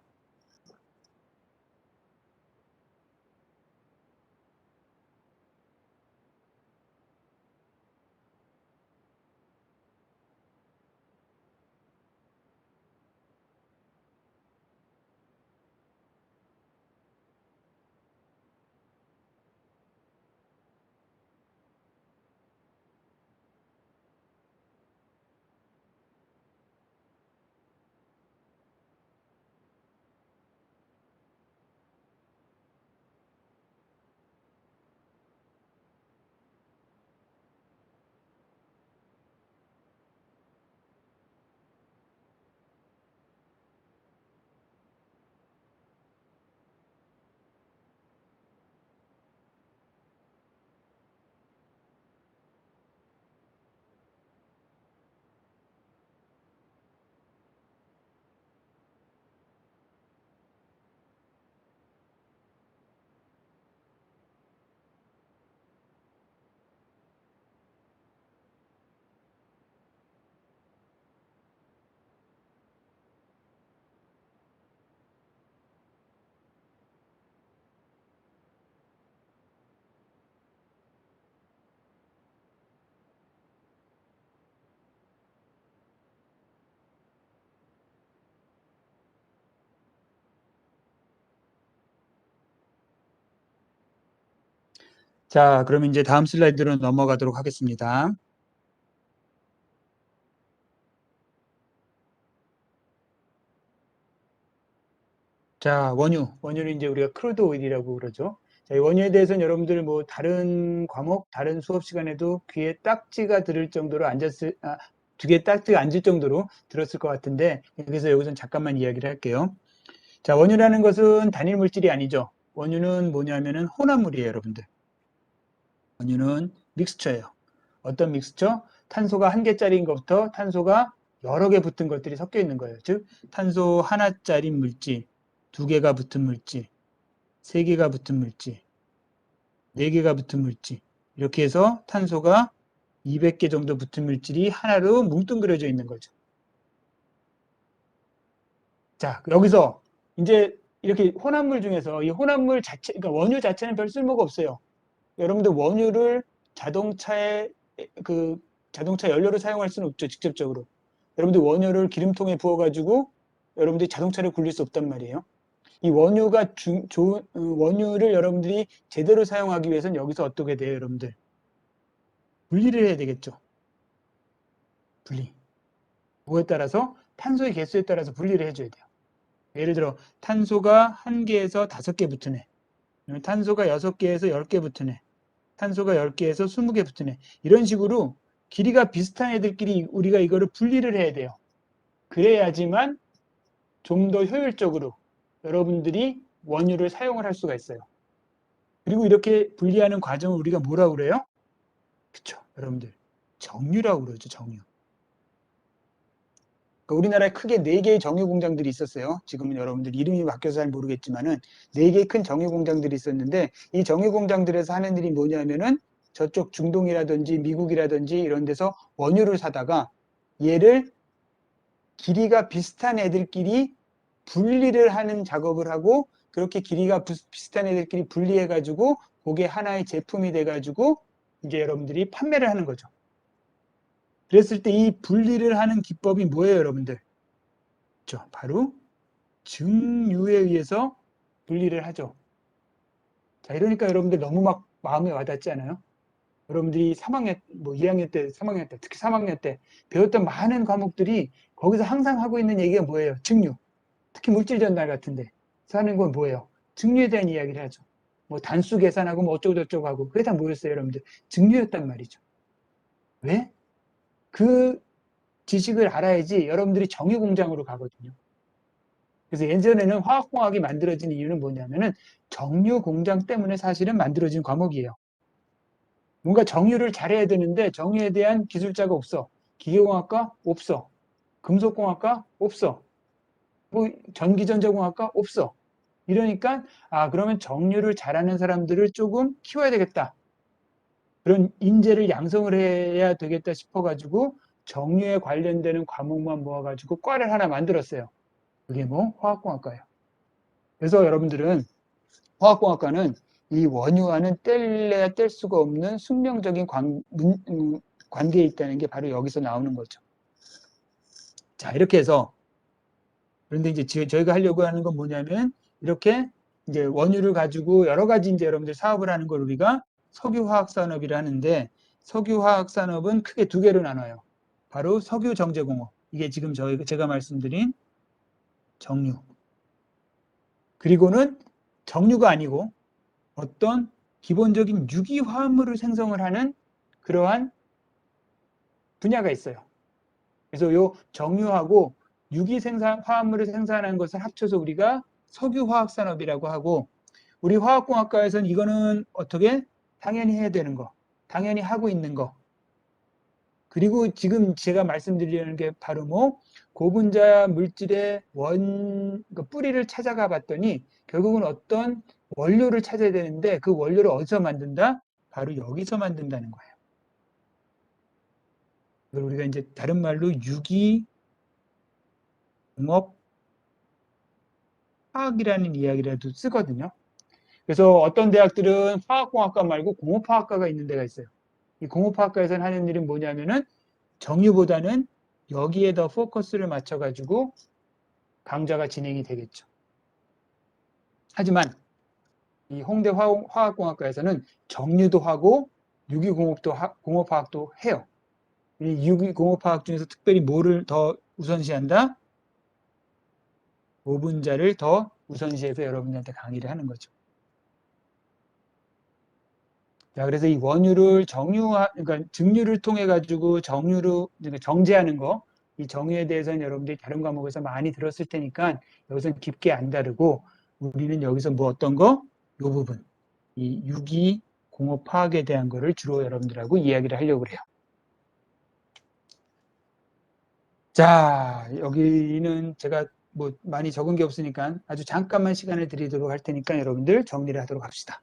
자, 그럼 이제 다음 슬라이드로 넘어가도록 하겠습니다. 자, 원유는 이제 우리가 크루드 오일이라고 그러죠. 자, 이 원유에 대해서는 여러분들 뭐 다른 과목, 다른 수업 시간에도 귀에 딱지가 들을 정도로 귀에 딱지가 앉을 정도로 들었을 것 같은데, 그래서 여기서 잠깐만 이야기를 할게요. 자, 원유라는 것은 단일 물질이 아니죠. 원유는 뭐냐면은 혼합물이에요, 여러분들. 원유는 믹스처예요. 어떤 믹스처? 탄소가 한 개짜리인 것부터 탄소가 여러 개 붙은 것들이 섞여 있는 거예요. 즉, 탄소 하나짜리 물질, 두 개가 붙은 물질, 세 개가 붙은 물질, 네 개가 붙은 물질. 이렇게 해서 탄소가 200개 정도 붙은 물질이 하나로 뭉뚱그려져 있는 거죠. 자, 여기서 이제 이렇게 혼합물 중에서 이 혼합물 자체, 그러니까 원유 자체는 별 쓸모가 없어요. 여러분들 원유를 자동차에 자동차 연료로 사용할 수는 없죠, 직접적으로. 여러분들 원유를 기름통에 부어가지고 여러분들이 자동차를 굴릴 수 없단 말이에요. 이 원유가 원유를 여러분들이 제대로 사용하기 위해서는 여기서 어떻게 돼요, 여러분들? 분리를 해야 되겠죠. 분리. 뭐에 따라서? 탄소의 개수에 따라서 분리를 해줘야 돼요. 예를 들어 탄소가 1개에서 5개 붙은 애, 탄소가 6개에서 10개 붙은 애, 탄소가 10개에서 20개 붙은 애, 이런 식으로 길이가 비슷한 애들끼리 우리가 이거를 분리를 해야 돼요. 그래야지만 좀 더 효율적으로 여러분들이 원유를 사용을 할 수가 있어요. 그리고 이렇게 분리하는 과정을 우리가 뭐라고 그래요? 그쵸, 여러분들. 정유라고 그러죠, 정유. 그러니까 우리나라에 크게 4개의 정유 공장들이 있었어요. 지금은 여러분들 이름이 바뀌어서 잘 모르겠지만은 4개의 큰 정유 공장들이 있었는데 이 정유 공장들에서 하는 일이 뭐냐면은 저쪽 중동이라든지 미국이라든지 이런 데서 원유를 사다가 얘를 길이가 비슷한 애들끼리 분리를 하는 작업을 하고, 그렇게 길이가 비슷한 애들끼리 분리해가지고 그게 하나의 제품이 돼가지고 이제 여러분들이 판매를 하는 거죠. 그랬을 때 이 분리를 하는 기법이 뭐예요, 여러분들? 그렇죠. 바로 증류에 의해서 분리를 하죠. 자, 이러니까 여러분들 너무 막 마음에 와닿지 않아요? 여러분들이 3학년, 뭐 2학년 때, 3학년 때, 특히 3학년 때 배웠던 많은 과목들이 거기서 항상 하고 있는 얘기가 뭐예요? 증류. 특히 물질 전달 같은데 하는 건 뭐예요? 증류에 대한 이야기를 하죠. 뭐 단수 계산하고 뭐 어쩌고저쩌고 하고 그게 다 뭐였어요, 여러분들? 증류였단 말이죠. 왜? 그 지식을 알아야지 여러분들이 정유 공장으로 가거든요. 그래서 예전에는 화학공학이 만들어진 이유는 뭐냐면은 정유 공장 때문에 사실은 만들어진 과목이에요. 뭔가 정유를 잘해야 되는데 정유에 대한 기술자가 없어. 기계공학과 없어. 금속공학과 없어. 뭐 전기전자공학과 없어. 이러니까 그러면 정유를 잘하는 사람들을 조금 키워야 되겠다. 그런 인재를 양성을 해야 되겠다 싶어가지고 정유에 관련되는 과목만 모아가지고 과를 하나 만들었어요. 그게 뭐 화학공학과예요. 그래서 여러분들은 화학공학과는 이 원유와는 뗄래야 뗄 수가 없는 숙명적인 관계에 있다는 게 바로 여기서 나오는 거죠. 자, 이렇게 해서 그런데 이제 저희가 하려고 하는 건 뭐냐면 이렇게 이제 원유를 가지고 여러 가지 이제 여러분들 사업을 하는 걸 우리가 석유화학산업이라 하는데 석유화학산업은 크게 두 개로 나눠요. 바로 석유정제공업. 이게 지금 제가 말씀드린 정유. 그리고는 정유가 아니고 어떤 기본적인 유기화합물을 생성을 하는 그러한 분야가 있어요. 그래서 요 정유하고 화합물을 생산하는 것을 합쳐서 우리가 석유화학산업이라고 하고 우리 화학공학과에서는 이거는 어떻게? 당연히 해야 되는 거. 당연히 하고 있는 거. 그리고 지금 제가 말씀드리는 게 바로 뭐 고분자 물질의 뿌리를 찾아가 봤더니 결국은 어떤 원료를 찾아야 되는데 그 원료를 어디서 만든다? 바로 여기서 만든다는 거예요. 그걸 우리가 이제 다른 말로 유기공업 화학이라는 이야기라도 쓰거든요. 그래서 어떤 대학들은 화학공학과 말고 공업화학과가 있는 데가 있어요. 이 공업화학과에서는 하는 일은 뭐냐면은 정유보다는 여기에 더 포커스를 맞춰가지고 강좌가 진행이 되겠죠. 하지만 이 홍대 화학공학과에서는 정유도 하고 유기공업도 공업화학도 해요. 이 유기공업화학 중에서 특별히 뭐를 더 우선시한다? 고분자를 더 우선시해서 여러분들한테 강의를 하는 거죠. 자, 그래서 이 원유를 그러니까 증류를 통해 가지고 그러니까 정제하는 거, 이 정유에 대해서는 여러분들이 다른 과목에서 많이 들었을 테니까 여기서는 깊게 안 다루고 우리는 여기서 뭐 어떤 거? 이 부분, 이 유기 공업 화학에 대한 거를 주로 여러분들하고 이야기를 하려고 그래요. 자, 여기는 제가 뭐 많이 적은 게 없으니까 아주 잠깐만 시간을 드리도록 할 테니까 여러분들 정리를 하도록 합시다.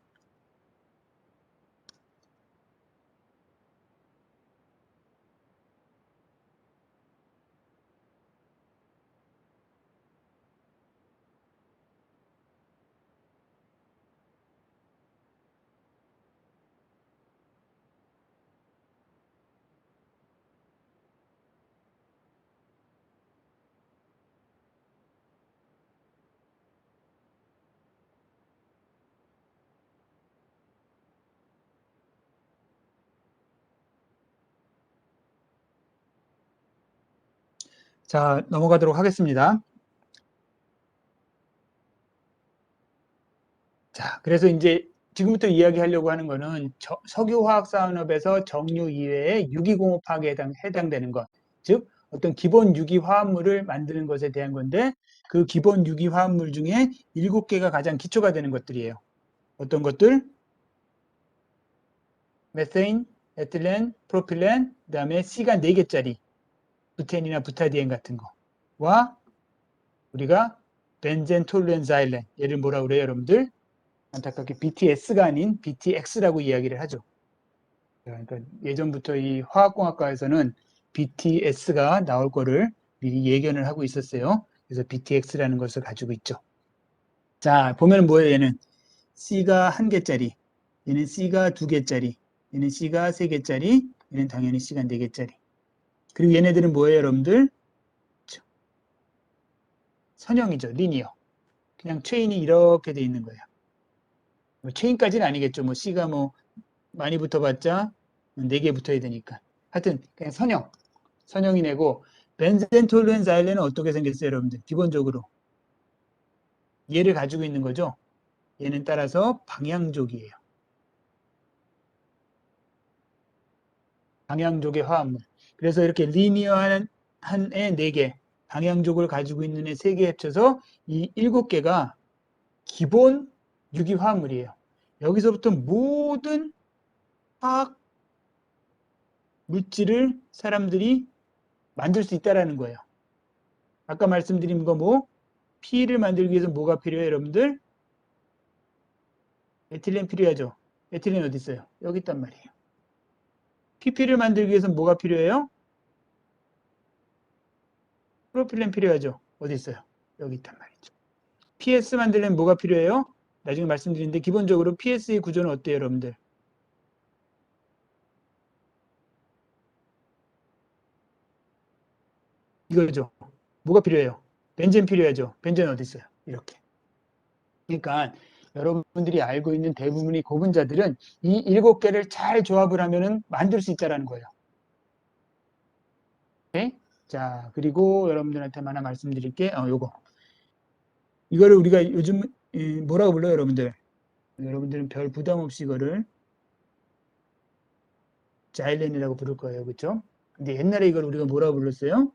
자, 넘어가도록 하겠습니다. 자, 그래서 이제 지금부터 이야기하려고 하는 거는 석유화학 산업에서 정유 이외에 유기공업화학에 해당되는 것, 즉 어떤 기본 유기화합물을 만드는 것에 대한 건데 그 기본 유기화합물 중에 7개가 가장 기초가 되는 것들이에요. 어떤 것들? 메테인, 에틸렌, 프로필렌, 그 다음에 C가 4개짜리 부텐이나 부타디엔 같은 거와 우리가 벤젠, 톨루엔, 자일렌 얘를 뭐라 그래요, 여러분들? 안타깝게 BTS가 아닌 BTX라고 이야기를 하죠. 그러니까 예전부터 이 화학공학과에서는 BTS가 나올 거를 미리 예견을 하고 있었어요. 그래서 BTX라는 것을 가지고 있죠. 자, 보면 뭐예요, 얘는? C가 1개짜리, 얘는 C가 2개짜리, 얘는 C가 3개짜리, 얘는 당연히 C가 4개짜리. 그리고 얘네들은 뭐예요, 여러분들? 선형이죠, 리니어. 그냥 체인이 이렇게 돼 있는 거예요. 뭐 체인까지는 아니겠죠. 뭐 C가 뭐 많이 붙어봤자 4개 붙어야 되니까. 하여튼 그냥 선형이 내고, 벤젠톨루엔 자일렌은 어떻게 생겼어요, 여러분들? 기본적으로 얘를 가지고 있는 거죠. 얘는 따라서 방향족이에요. 방향족의 화합물. 그래서 이렇게 리니어한 애 4개, 방향족을 가지고 있는 애 3개 합쳐서 이 7개가 기본 유기화합물이에요. 여기서부터 모든 화학 물질을 사람들이 만들 수 있다라는 거예요. 아까 말씀드린 거 뭐? P를 만들기 위해서 뭐가 필요해요, 여러분들? 에틸렌 필요하죠? 에틸렌 어디 있어요? 여기 있단 말이에요. PP를 만들기 위해서 뭐가 필요해요? 프로필렌 필요하죠? 어디 있어요? 여기 있단 말이죠. PS 만들려면 뭐가 필요해요? 나중에 말씀드리는데 기본적으로 PS의 구조는 어때요, 여러분들? 이거죠. 뭐가 필요해요? 벤젠 필요하죠? 벤젠 어디 있어요? 이렇게. 그러니까 여러분들이 알고 있는 대부분의 고분자들은 이 7개를 잘 조합을 하면은 만들 수 있다는 거예요. 오케이? 자, 그리고 여러분들한테 하나 말씀드릴게. 요거. 이거를 우리가 요즘 뭐라고 불러요, 여러분들? 여러분들은 별 부담 없이 이거를 자일렌이라고 부를 거예요. 그렇죠? 근데 옛날에 이걸 우리가 뭐라고 불렀어요?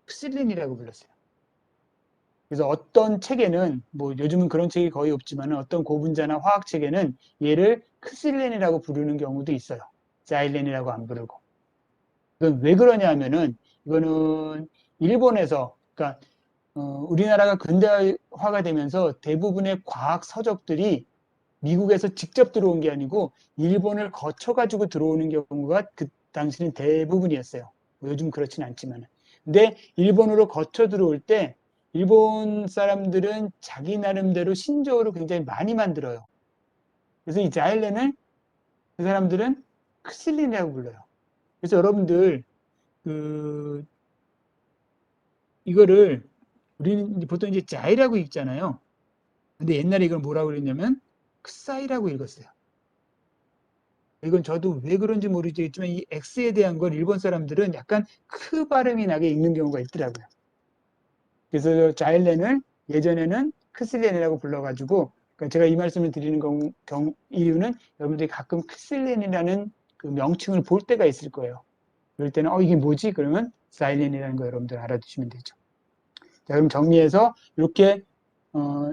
프실린이라고 불렀어요. 그래서 어떤 책에는 뭐 요즘은 그런 책이 거의 없지만 어떤 고분자나 화학 책에는 얘를 크실렌이라고 부르는 경우도 있어요. 자일렌이라고 안 부르고. 이건 왜 그러냐 하면은 이거는 일본에서, 그러니까 우리나라가 근대화가 되면서 대부분의 과학 서적들이 미국에서 직접 들어온 게 아니고 일본을 거쳐가지고 들어오는 경우가 그 당시는 대부분이었어요. 요즘 그렇진 않지만. 근데 일본으로 거쳐 들어올 때 일본 사람들은 자기 나름대로 신조어를 굉장히 많이 만들어요. 그래서 이 자일렌을 그 사람들은 크실린이라고 불러요. 그래서 여러분들 그 이거를 우리는 보통 이제 자이라고 읽잖아요. 근데 옛날에 이걸 뭐라고 그랬냐면 크사이라고 읽었어요. 이건 저도 왜 그런지 모르겠지만 이 X에 대한 걸 일본 사람들은 약간 크 발음이 나게 읽는 경우가 있더라고요. 그래서 자일렌을 예전에는 크실렌이라고 불러가지고, 그러니까 제가 이 말씀을 드리는 이유는 여러분들이 가끔 크실렌이라는 그 명칭을 볼 때가 있을 거예요. 그럴 때는 이게 뭐지? 그러면 자일렌이라는 거 여러분들 알아두시면 되죠. 자, 그럼 정리해서 이렇게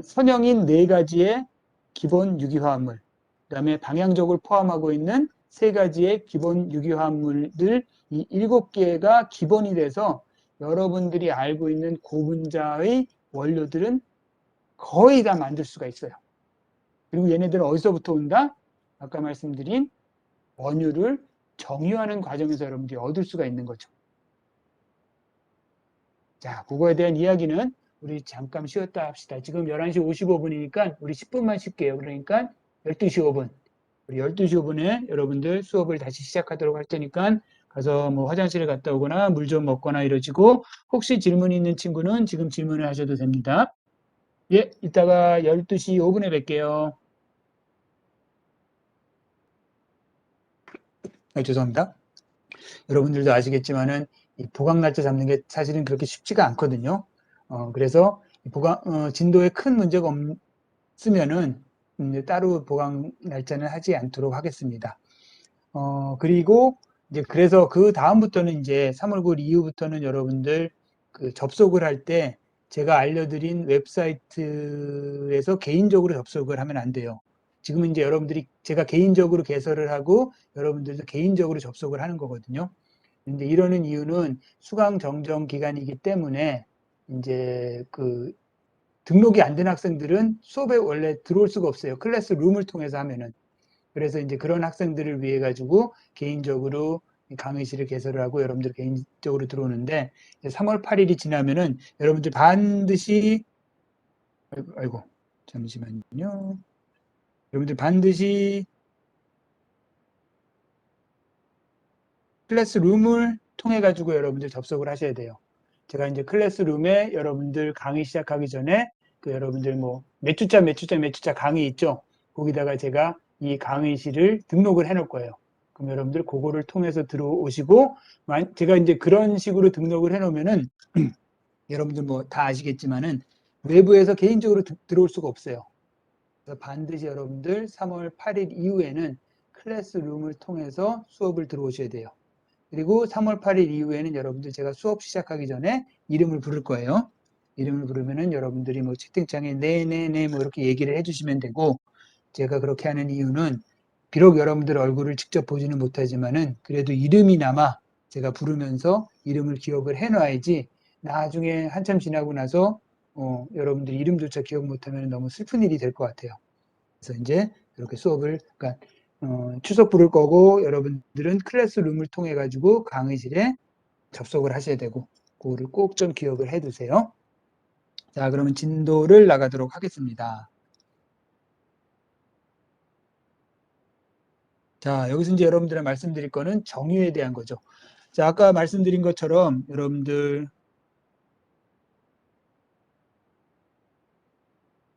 선형인 4가지의 기본 유기화합물, 그 다음에 방향적을 포함하고 있는 3가지의 기본 유기화합물들, 이 7개가 기본이 돼서 여러분들이 알고 있는 고분자의 원료들은 거의 다 만들 수가 있어요. 그리고 얘네들은 어디서부터 온다? 아까 말씀드린 원유를 정유하는 과정에서 여러분들이 얻을 수가 있는 거죠. 자, 그거에 대한 이야기는 우리 잠깐 쉬었다 합시다. 지금 11시 55분이니까 우리 10분만 쉴게요. 그러니까 12시 5분. 우리 12시 5분에 여러분들 수업을 다시 시작하도록 할 테니까 가서 뭐 화장실에 갔다 오거나 물 좀 먹거나 이러시고, 혹시 질문 있는 친구는 지금 질문을 하셔도 됩니다. 예, 이따가 12시 5분에 뵐게요. 죄송합니다. 여러분들도 아시겠지만은 이 보강날짜 잡는 게 사실은 그렇게 쉽지가 않거든요. 그래서 진도에 큰 문제가 없으면은 따로 보강 날짜는 하지 않도록 하겠습니다. 그리고 이제 그래서 그 다음부터는 이제 3월 9일 이후부터는 여러분들 그 접속을 할 때 제가 알려드린 웹사이트에서 개인적으로 접속을 하면 안 돼요. 지금은 이제 여러분들이 제가 개인적으로 개설을 하고 여러분들도 개인적으로 접속을 하는 거거든요. 근데 이러는 이유는 수강 정정 기간이기 때문에 이제 그 등록이 안 된 학생들은 수업에 원래 들어올 수가 없어요. 클래스 룸을 통해서 하면은. 그래서 이제 그런 학생들을 위해 가지고 개인적으로 강의실을 개설을 하고 여러분들 개인적으로 들어오는데 3월 8일이 지나면은 여러분들 반드시 아이고 잠시만요. 여러분들 반드시 클래스룸을 통해 가지고 여러분들 접속을 하셔야 돼요. 제가 이제 클래스룸에 여러분들 강의 시작하기 전에 여러분들 뭐 몇 주차 강의 있죠. 거기다가 제가 이 강의실을 등록을 해 놓을 거예요. 그럼 여러분들 그거를 통해서 들어오시고 제가 이제 그런 식으로 등록을 해 놓으면은 여러분들 뭐 다 아시겠지만은 외부에서 개인적으로 들어올 수가 없어요. 그래서 반드시 여러분들 3월 8일 이후에는 클래스룸을 통해서 수업을 들어오셔야 돼요. 그리고 3월 8일 이후에는 여러분들 제가 수업 시작하기 전에 이름을 부를 거예요. 이름을 부르면은 여러분들이 뭐 채팅창에 네네네 뭐 이렇게 얘기를 해주시면 되고, 제가 그렇게 하는 이유는 비록 여러분들 얼굴을 직접 보지는 못하지만은 그래도 이름이나마 제가 부르면서 이름을 기억을 해놔야지 나중에 한참 지나고 나서 여러분들 이름조차 기억 못하면 너무 슬픈 일이 될 것 같아요. 그래서 이제 이렇게 수업을 그러니까 추석 부를 거고 여러분들은 클래스룸을 통해 가지고 강의실에 접속을 하셔야 되고 그거를 꼭 좀 기억을 해 두세요. 자, 그러면 진도를 나가도록 하겠습니다. 자, 여기서 이제 여러분들에 말씀드릴 거는 정유에 대한 거죠. 자, 아까 말씀드린 것처럼 여러분들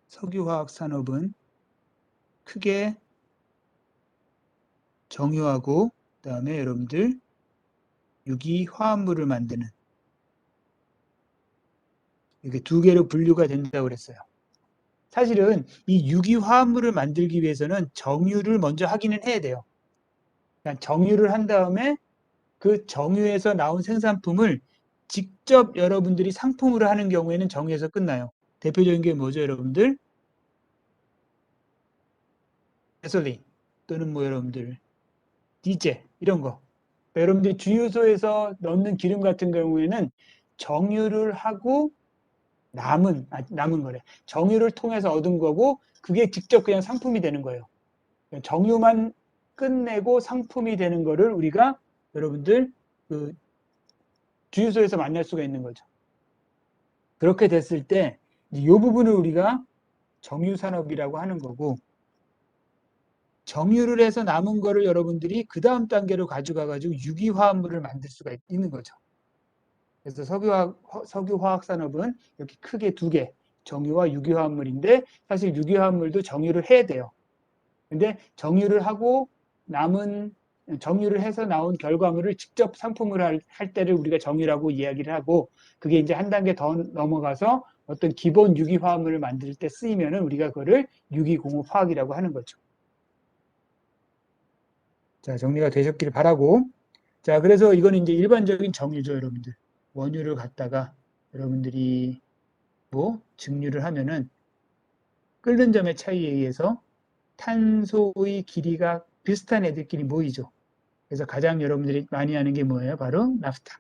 석유화학 산업은 크게 정유하고 그다음에 여러분들 유기화합물을 만드는 이렇게 두 개로 분류가 된다고 그랬어요. 사실은 이 유기화합물을 만들기 위해서는 정유를 먼저 하기는 해야 돼요. 그러니까 정유를 한 다음에 그 정유에서 나온 생산품을 직접 여러분들이 상품으로 하는 경우에는 정유에서 끝나요. 대표적인 게 뭐죠, 여러분들? 가솔린 또는 뭐 여러분들 디젤 이런 거. 그러니까 여러분들이 주유소에서 넣는 기름 같은 경우에는 정유를 하고 남은 거래. 정유를 통해서 얻은 거고 그게 직접 그냥 상품이 되는 거예요. 정유만 끝내고 상품이 되는 거를 우리가 여러분들 그 주유소에서 만날 수가 있는 거죠. 그렇게 됐을 때 이 부분을 우리가 정유산업이라고 하는 거고, 정유를 해서 남은 거를 여러분들이 그 다음 단계로 가져가 가지고 유기화합물을 만들 수가 있는 거죠. 그래서 석유화학 산업은 이렇게 크게 두 개, 정유와 유기화합물인데 사실 유기화합물도 정유를 해야 돼요. 근데 정유를 하고 남은 정유를 해서 나온 결과물을 직접 상품을 할 때를 우리가 정유라고 이야기를 하고, 그게 이제 한 단계 더 넘어가서 어떤 기본 유기화합물을 만들 때 쓰이면은 우리가 그거를 유기공업화학이라고 하는 거죠. 자, 정리가 되셨길 바라고. 자, 그래서 이거는 이제 일반적인 정유죠, 여러분들. 원유를 갖다가 여러분들이 뭐 증류를 하면은 끓는 점의 차이에 의해서 탄소의 길이가 비슷한 애들끼리 모이죠. 그래서 가장 여러분들이 많이 하는 게 뭐예요? 바로 나프타.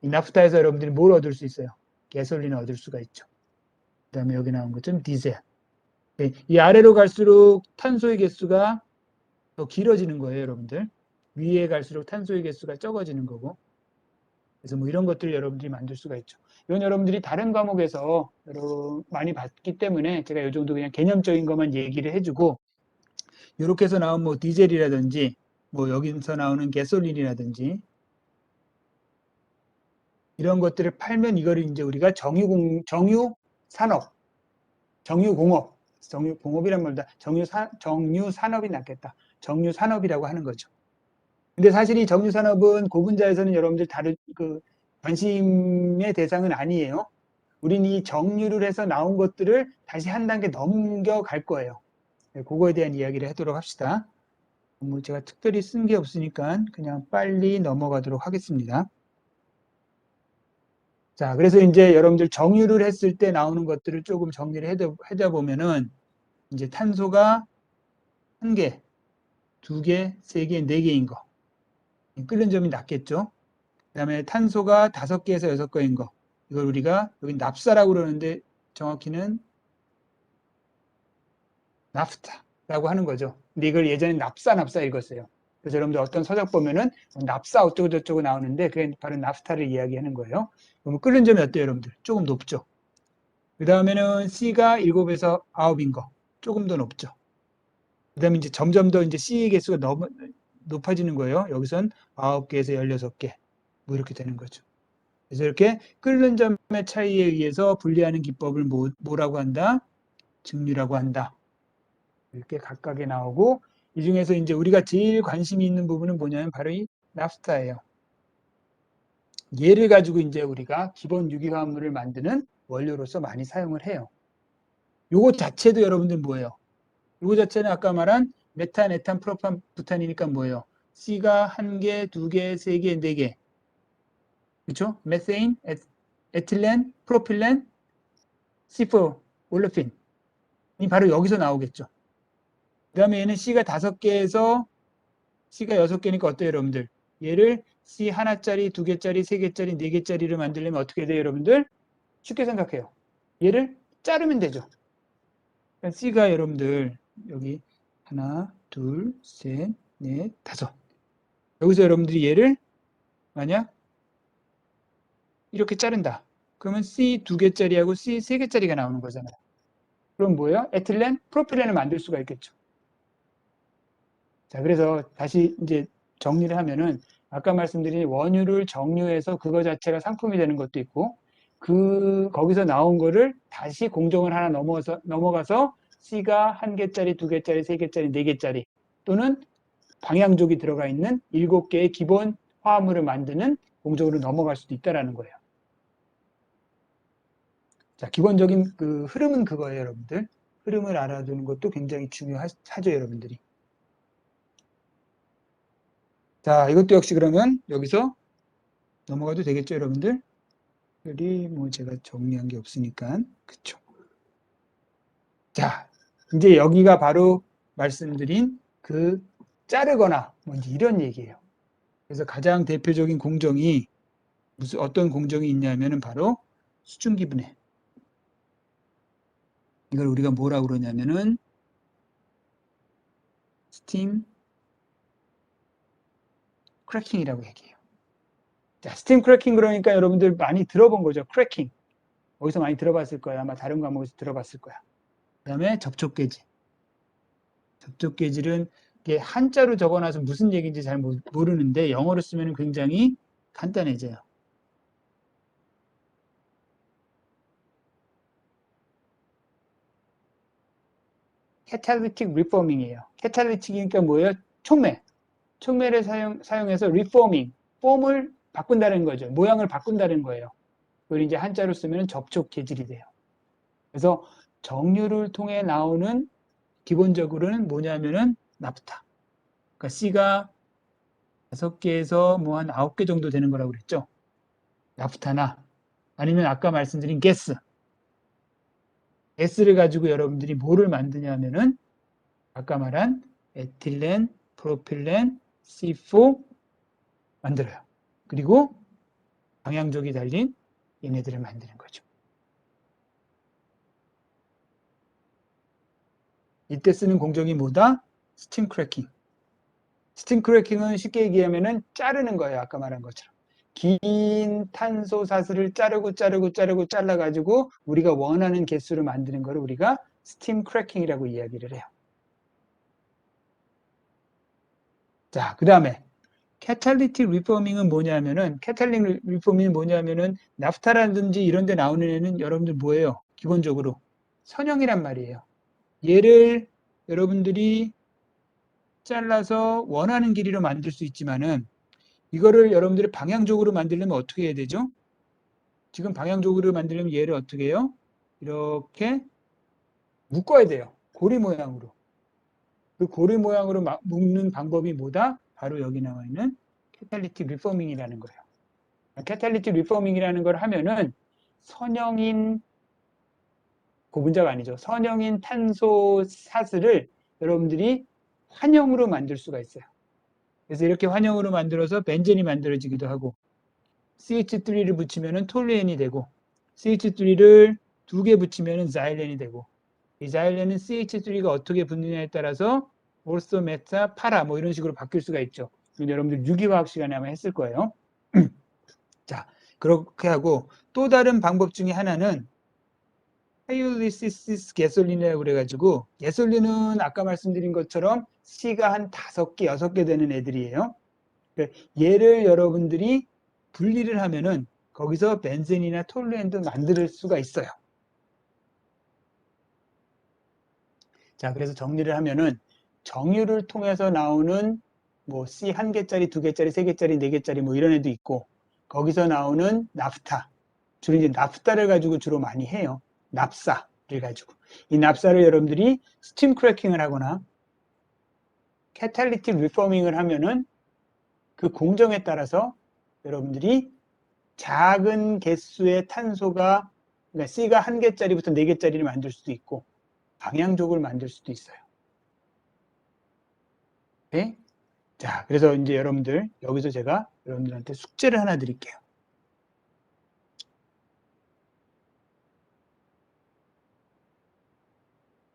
이 나프타에서 여러분들이 뭘 얻을 수 있어요? 가솔린을 얻을 수가 있죠. 그 다음에 여기 나온 것처럼 디젤. 이 아래로 갈수록 탄소의 개수가 더 길어지는 거예요, 여러분들. 위에 갈수록 탄소의 개수가 적어지는 거고. 그래서 뭐 이런 것들을 여러분들이 만들 수가 있죠. 이건 여러분들이 다른 과목에서 많이 봤기 때문에 제가 이 정도 그냥 개념적인 것만 얘기를 해주고, 이렇게 해서 나온 뭐 디젤이라든지 뭐 여기서 나오는 가솔린이라든지 이런 것들을 팔면 이거를 이제 우리가 정유 산업, 정유 공업, 정유 공업이란 말보다 정유 산업이 낫겠다. 정유 산업이라고 하는 거죠. 근데 사실 이 정유 산업은 고분자에서는 여러분들 다른 관심의 대상은 아니에요. 우린 이 정유를 해서 나온 것들을 다시 한 단계 넘겨갈 거예요. 그거에 대한 이야기를 하도록 합시다. 뭐 제가 특별히 쓴 게 없으니까 그냥 빨리 넘어가도록 하겠습니다. 자, 그래서 이제 여러분들 정유를 했을 때 나오는 것들을 조금 정리를 하다 보면은 이제 탄소가 한 개, 두 개, 세 개, 네 개인 거. 끓는 점이 낮겠죠. 그 다음에 탄소가 5개에서 6개인 거. 이걸 우리가 여기 납사라고 그러는데 정확히는 나프타라고 하는 거죠. 근데 이걸 예전에 납사 읽었어요. 그래서 여러분들 어떤 서적 보면은 납사 어쩌고 저쩌고 나오는데 그게 바로 납스타를 이야기하는 거예요. 그러면 끓는 점이 어때요, 여러분들? 조금 높죠. 그 다음에는 C가 7에서 9인 거. 조금 더 높죠. 그 다음에 이제 점점 더 이제 C의 개수가 너무 높아지는 거예요. 여기선 9개에서 16개. 뭐 이렇게 되는 거죠. 그래서 이렇게 끓는 점의 차이에 의해서 분리하는 기법을 뭐라고 한다? 증류라고 한다. 이렇게 각각에 나오고, 이 중에서 이제 우리가 제일 관심이 있는 부분은 뭐냐면 바로 이 납스타예요. 얘를 가지고 이제 우리가 기본 유기화합물을 만드는 원료로서 많이 사용을 해요. 요거 자체도 여러분들 뭐예요? 요거 자체는 아까 말한 메탄, 에탄, 프로판, 부탄이니까 뭐예요? C가 1개, 2개, 3개, 4개. 그렇죠? 메세인, 에틸렌, 프로필렌, C4, 올레핀. 이 바로 여기서 나오겠죠. 그 다음에 얘는 C가 5개에서 C가 6개니까 어때요, 여러분들? 얘를 C 하나짜리, 2개짜리, 3개짜리, 4개짜리를 만들려면 어떻게 돼요, 여러분들? 쉽게 생각해요. 얘를 자르면 되죠. 그러니까 C가 여러분들 여기 하나, 둘, 셋, 넷, 5. 여기서 여러분들이 얘를 만약 이렇게 자른다. 그러면 C 2개짜리하고 C 3개짜리가 나오는 거잖아요. 그럼 뭐예요? 에틸렌, 프로필렌을 만들 수가 있겠죠. 자, 그래서 다시 이제 정리를 하면은 아까 말씀드린 원유를 정류해서 그거 자체가 상품이 되는 것도 있고 거기서 나온 거를 다시 공정을 하나 넘어가서 C가 1개짜리, 2개짜리, 3개짜리, 4개짜리 또는 방향족이 들어가 있는 7개의 기본 화합물을 만드는 공정으로 넘어갈 수도 있다라는 거예요. 자, 기본적인 그 흐름은 그거예요, 여러분들. 흐름을 알아두는 것도 굉장히 중요하죠, 여러분들이. 자, 이것도 역시 그러면 여기서 넘어가도 되겠죠, 여러분들? 여기 뭐 제가 정리한 게 없으니까. 그쵸. 자, 이제 여기가 바로 말씀드린 그 자르거나 뭔지 이런 얘기예요. 그래서 가장 대표적인 공정이 어떤 공정이 있냐면은 바로 수증기분해. 이걸 우리가 뭐라고 그러냐면은 스팀 크래킹이라고 얘기해요. 자, 스팀 크래킹 그러니까 여러분들 많이 들어본 거죠. 크래킹. 어디서 많이 들어봤을 거야. 아마 다른 과목에서 들어봤을 거야. 그 다음에 접촉계질. 접촉계질은 이게 한자로 적어놔서 무슨 얘기인지 잘 모르는데 영어로 쓰면 굉장히 간단해져요. catalytic reforming이에요. catalytic이니까 뭐예요? 촉매를 사용해서 reforming, 폼을 바꾼다는 거죠. 모양을 바꾼다는 거예요. 그걸 이제 한자로 쓰면 접촉 계질이 돼요. 그래서 정류를 통해 나오는 기본적으로는 뭐냐면은 납타. 그러니까 C가 5개에서 뭐 한 9개 정도 되는 거라고 그랬죠. 납타나 아니면 아까 말씀드린 가스를 가지고 여러분들이 뭐를 만드냐 하면은 아까 말한 에틸렌, 프로필렌, C4 만들어요. 그리고 방향족이 달린 얘네들을 만드는 거죠. 이때 쓰는 공정이 뭐다? 스팀 크래킹. 스팀 크래킹은 쉽게 얘기하면은 자르는 거예요. 아까 말한 것처럼. 긴 탄소 사슬을 자르고 잘라가지고 우리가 원하는 개수를 만드는 거를 우리가 스팀 크래킹이라고 이야기를 해요. 자, 그 다음에 catalytic reforming은 뭐냐면은 catalytic reforming은 뭐냐면은 나프타라든지 이런 데 나오는 애는 여러분들 뭐예요? 기본적으로 선형이란 말이에요. 얘를 여러분들이 잘라서 원하는 길이로 만들 수 있지만은 이거를 여러분들이 방향적으로 만들려면 어떻게 해야 되죠? 지금 방향적으로 만들려면 얘를 어떻게 해요? 이렇게 묶어야 돼요. 고리 모양으로. 그 고리 모양으로 묶는 방법이 뭐다? 바로 여기 나와 있는 캐탈리틱 리포밍이라는 거예요. 캐탈리틱 리포밍이라는 걸 하면은 선형인 고분자가 아니죠. 선형인 탄소 사슬을 여러분들이 환형으로 만들 수가 있어요. 그래서 이렇게 환형으로 만들어서 벤젠이 만들어지기도 하고 CH3를 붙이면 톨루엔이 되고 CH3를 2개 붙이면 자일렌이 되고 이 자일렌은 CH3가 어떻게 붙느냐에 따라서 올소 메타 파라 뭐 이런 식으로 바뀔 수가 있죠. 여러분들 유기화학 시간에 아마 했을 거예요. 자, 그렇게 하고 또 다른 방법 중에 하나는 하이올리시스 게솔린이라고 그래가지고 게솔린은 아까 말씀드린 것처럼 C가 한 5개, 6개 되는 애들이에요. 얘를 여러분들이 분리를 하면은 거기서 벤젠이나 톨루엔도 만들 수가 있어요. 자, 그래서 정리를 하면은 정유를 통해서 나오는 뭐 C 1개짜리, 2개짜리, 3개짜리, 4개짜리 뭐 이런 애도 있고 거기서 나오는 납타, 주로 이제 납사를 가지고 주로 많이 해요. 납사를 가지고. 이 납사를 여러분들이 스팀 크래킹을 하거나 캐탈리틱 리포밍을 하면은 그 공정에 따라서 여러분들이 작은 개수의 탄소가 그러니까 C가 1개짜리부터 4개짜리를 만들 수도 있고 방향족을 만들 수도 있어요. 네? 자, 그래서 이제 여러분들 여기서 제가 여러분들한테 숙제를 하나 드릴게요.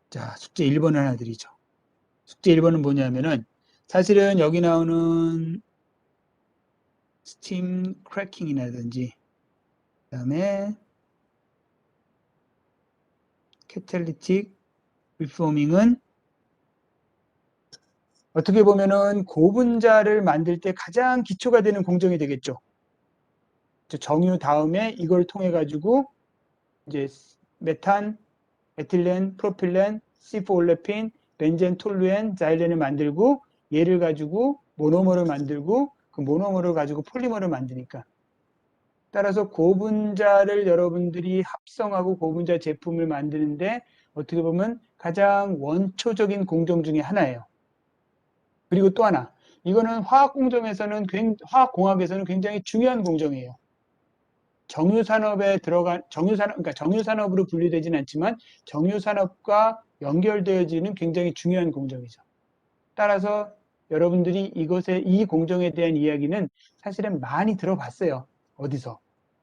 자, 숙제 1번을 하나 드리죠. 숙제 1번은 뭐냐면은 사실은 여기 나오는 스팀 크래킹이라든지 그다음에 캐탈리틱 리포밍은 어떻게 보면은 고분자를 만들 때 가장 기초가 되는 공정이 되겠죠. 정유 다음에 이걸 통해 가지고 이제 메탄, 에틸렌, 프로필렌, C4올레핀, 벤젠, 톨루엔, 자일렌을 만들고 얘를 가지고 모노머를 만들고 그 모노머를 가지고 폴리머를 만드니까 따라서 고분자를 여러분들이 합성하고 고분자 제품을 만드는데 어떻게 보면 가장 원초적인 공정 중에 하나예요. 그리고 또 하나, 이거는 화학공정에서는, 화학공학에서는 굉장히 중요한 공정이에요. 정유산업에 들어간, 그러니까 정유산업으로 분류되지는 않지만 정유산업과 연결되어지는 굉장히 중요한 공정이죠. 따라서 여러분들이 이 공정에 대한 이야기는 사실은 많이 들어봤어요. 어디서.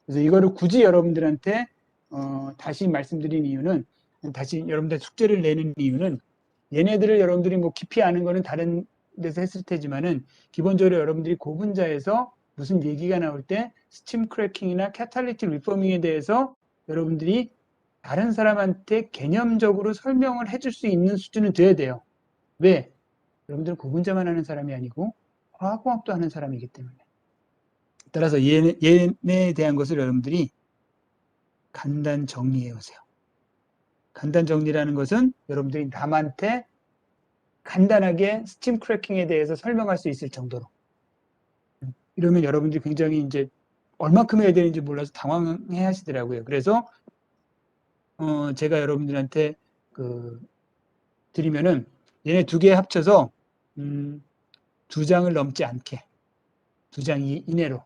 그래서 이거를 굳이 여러분들한테 다시 말씀드린 이유는 다시 여러분들 숙제를 내는 이유는 얘네들을 여러분들이 뭐 깊이 아는 거는 다른 데서 했을 테지만은 기본적으로 여러분들이 고분자에서 무슨 얘기가 나올 때 스팀 크래킹이나 캐탈리틱 리포밍에 대해서 여러분들이 다른 사람한테 개념적으로 설명을 해줄 수 있는 수준은 돼야 돼요. 왜? 여러분들은 고분자만 하는 사람이 아니고 화학공학도 하는 사람이기 때문에. 따라서 얘네에 대한 것을 여러분들이 간단 정리해 오세요. 간단 정리라는 것은 여러분들이 남한테 간단하게 스팀 크래킹에 대해서 설명할 수 있을 정도로. 이러면 여러분들이 굉장히 이제 얼마큼 해야 되는지 몰라서 당황해 하시더라고요. 그래서 제가 여러분들한테 드리면은 얘네 2개 합쳐서 2장을 넘지 않게 2장 이내로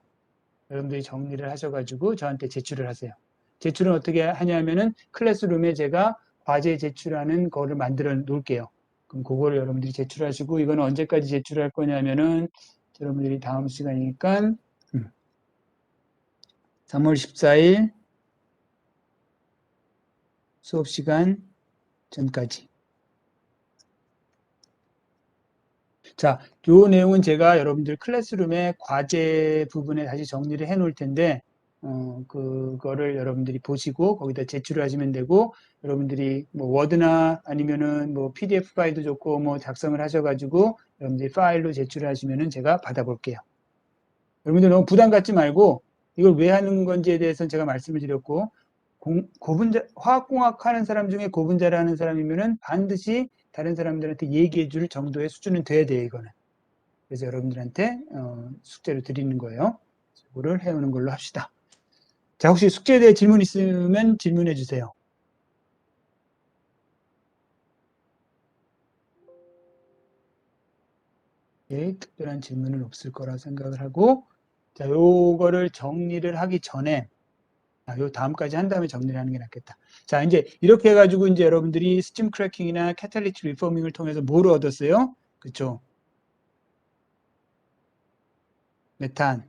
여러분들이 정리를 하셔가지고 저한테 제출을 하세요. 제출은 어떻게 하냐면은 클래스룸에 제가 과제 제출하는 거를 만들어 놓을게요. 그럼 그거를 여러분들이 제출하시고 이거는 언제까지 제출할 거냐면은 여러분들이 다음 시간이니까 3월 14일 수업 시간 전까지. 자, 요 내용은 제가 여러분들 클래스룸의 과제 부분에 다시 정리를 해 놓을 텐데, 그거를 여러분들이 보시고 거기다 제출을 하시면 되고, 여러분들이 뭐 워드나 아니면은 뭐 PDF 파일도 좋고 뭐 작성을 하셔가지고 여러분들이 파일로 제출을 하시면은 제가 받아볼게요. 여러분들 너무 부담 갖지 말고 이걸 왜 하는 건지에 대해서는 제가 말씀을 드렸고, 고분자, 화학공학 하는 사람 중에 고분자를 하는 사람이면은 반드시 다른 사람들한테 얘기해 줄 정도의 수준은 돼야 돼요, 이거는. 그래서 여러분들한테 숙제를 드리는 거예요. 이거를 해오는 걸로 합시다. 자, 혹시 숙제에 대해 질문 있으면 질문해 주세요. 예, 특별한 질문은 없을 거라 생각을 하고, 자, 요거를 정리를 하기 전에, 요 다음까지 한 다음에 정리를 하는 게 낫겠다. 자, 이제 이렇게 해가지고 이제 여러분들이 스팀 크래킹이나 캐탈리틱 리포밍을 통해서 뭘 얻었어요? 그쵸? 메탄,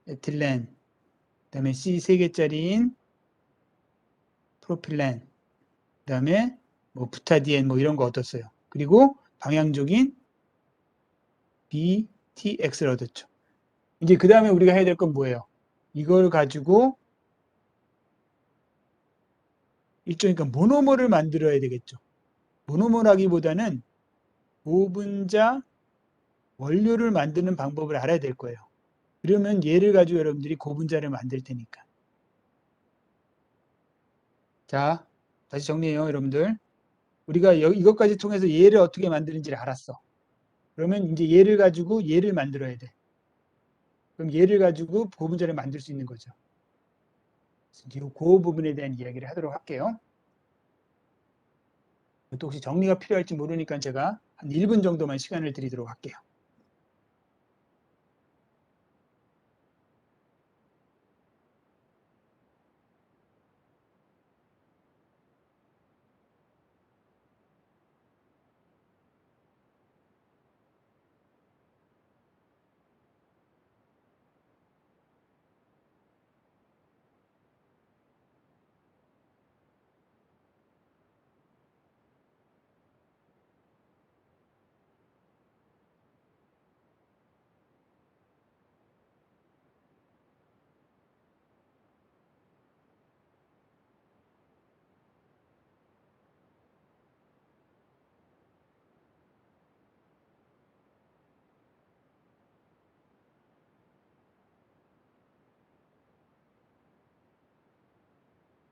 에틸렌, 그 다음에 C 3개짜리인 프로필렌, 그 다음에 뭐 부타디엔 뭐 이런 거 얻었어요. 그리고 방향적인 BTX를 얻었죠. 이제 그 다음에 우리가 해야 될 건 뭐예요? 이걸 가지고 일종의 모노머를 만들어야 되겠죠. 모노머라기보다는 고분자 원료를 만드는 방법을 알아야 될 거예요. 그러면 얘를 가지고 여러분들이 고분자를 만들 테니까. 자, 다시 정리해요, 여러분들. 우리가 이것까지 통해서 얘를 어떻게 만드는지를 알았어. 그러면 이제 얘를 가지고 얘를 만들어야 돼. 그럼 얘를 가지고 고분자를 만들 수 있는 거죠. 이제 그 부분에 대한 이야기를 하도록 할게요. 또 혹시 정리가 필요할지 모르니까 제가 한 1분 정도만 시간을 드리도록 할게요.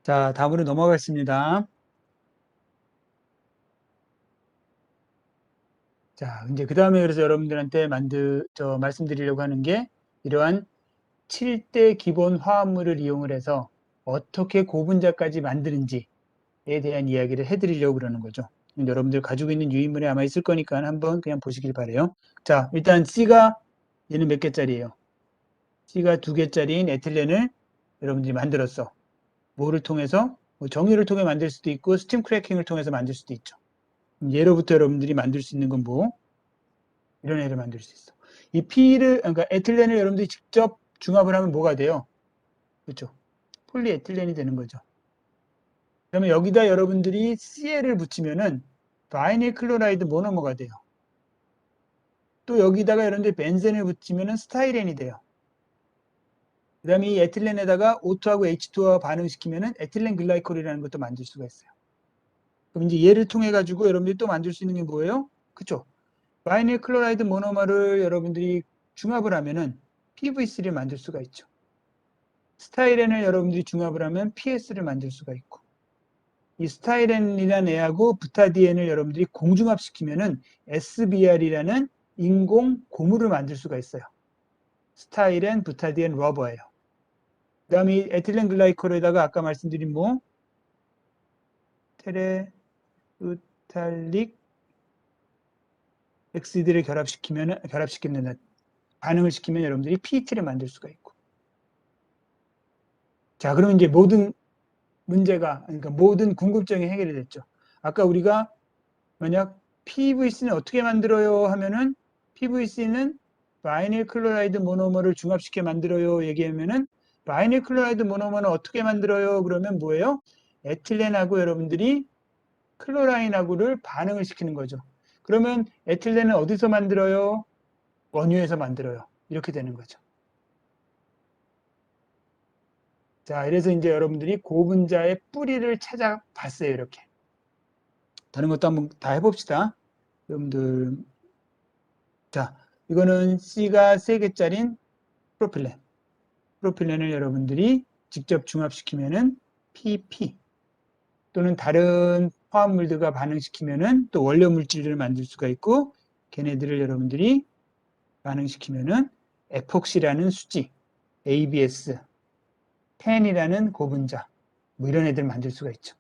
자, 다음으로 넘어가겠습니다. 자, 이제 그 다음에 그래서 여러분들한테 말씀드리려고 하는 게 이러한 7대 기본 화합물을 이용을 해서 어떻게 고분자까지 만드는지에 대한 이야기를 해드리려고 그러는 거죠. 여러분들 가지고 있는 유인물에 아마 있을 거니까 한번 그냥 보시길 바래요. 자, 일단 C가 얘는 몇 개짜리예요? C가 2개짜리인 에틸렌을 여러분들이 만들었어. 뭐를 통해서? 뭐 정유를 통해 만들 수도 있고 스팀 크래킹을 통해서 만들 수도 있죠. 예로부터 여러분들이 만들 수 있는 건 뭐? 이런 애를 만들 수 있어. 이 P를, 그러니까 에틸렌을 여러분들이 직접 중합을 하면 뭐가 돼요? 그렇죠? 폴리에틸렌이 되는 거죠. 그러면 여기다 여러분들이 CL을 붙이면은 바이닐 클로라이드 모노머가 돼요. 또 여기다가 여러분들이 벤젠을 붙이면은 스타이렌이 돼요. 그 다음에 이 에틸렌에다가 O2하고 H2와 반응시키면은 에틸렌 글라이콜이라는 것도 만들 수가 있어요. 그럼 이제 얘를 통해 가지고 여러분들이 또 만들 수 있는 게 뭐예요? 그쵸? 바이닐 클로라이드 모노머를 여러분들이 중합을 하면은 PVC를 만들 수가 있죠. 스타이렌을 여러분들이 중합을 하면 PS를 만들 수가 있고, 이 스타이렌이라는 애하고 부타디엔을 여러분들이 공중합시키면은 SBR이라는 인공 고무를 만들 수가 있어요. 스타이렌, 부타디엔, 러버예요. 그 다음에 에틸렌 글라이콜에다가 아까 말씀드린 뭐 테레우탈릭 엑시드를 결합시키면 반응을 시키면 여러분들이 PET를 만들 수가 있고. 자, 그러면 이제 모든 문제가, 그러니까 모든 궁금증이 해결이 됐죠. 아까 우리가 만약 PVC는 어떻게 만들어요 하면은 PVC는 바이닐 클로라이드 모노머를 중합시켜 만들어요 얘기하면은 바이닐 클로라이드 모노머는 어떻게 만들어요? 그러면 뭐예요? 에틸렌하고 여러분들이 클로라인하고를 반응을 시키는 거죠. 그러면 에틸렌은 어디서 만들어요? 원유에서 만들어요. 이렇게 되는 거죠. 자, 이래서 이제 여러분들이 고분자의 뿌리를 찾아봤어요. 이렇게. 다른 것도 한번 다 해봅시다. 여러분들. 자, 이거는 C가 3개짜린 프로필렌. 프로필렌을 여러분들이 직접 중합시키면은 PP 또는 다른 화합물들과 반응시키면은 또 원료 물질을 만들 수가 있고 걔네들을 여러분들이 반응시키면은 에폭시라는 수지, ABS, 텐이라는 고분자 뭐 이런 애들 만들 수가 있죠.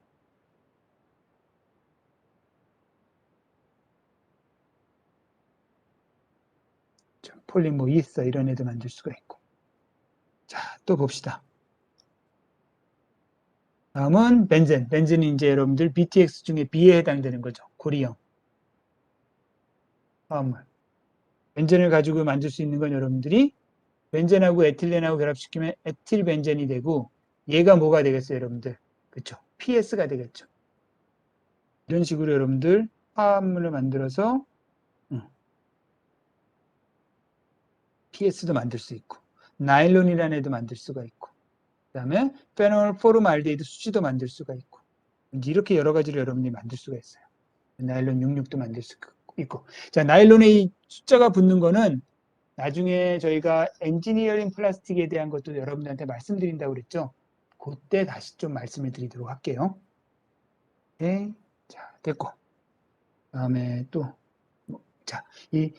폴리모 이서 이런 애들 만들 수가 있고. 자, 또 봅시다. 다음은 벤젠. 벤젠이 이제 여러분들 BTX 중에 B에 해당되는 거죠. 고리형 화합물. 벤젠을 가지고 만들 수 있는 건 여러분들이 벤젠하고 에틸렌하고 결합시키면 에틸벤젠이 되고 얘가 뭐가 되겠어요, 여러분들? 그렇죠? PS가 되겠죠. 이런 식으로 여러분들 화합물을 만들어서 PS도 만들 수 있고, 나일론이라는 애도 만들 수가 있고, 그 다음에 페놀 포름알데히드 수지도 만들 수가 있고, 이렇게 여러 가지를 여러분들이 만들 수가 있어요. 나일론 66도 만들 수 있고. 자, 나일론에 이 숫자가 붙는 거는 나중에 저희가 엔지니어링 플라스틱에 대한 것도 여러분들한테 말씀드린다고 그랬죠. 그때 다시 좀 말씀을 드리도록 할게요. 네. 자, 됐고. 다음에 또, 자, 이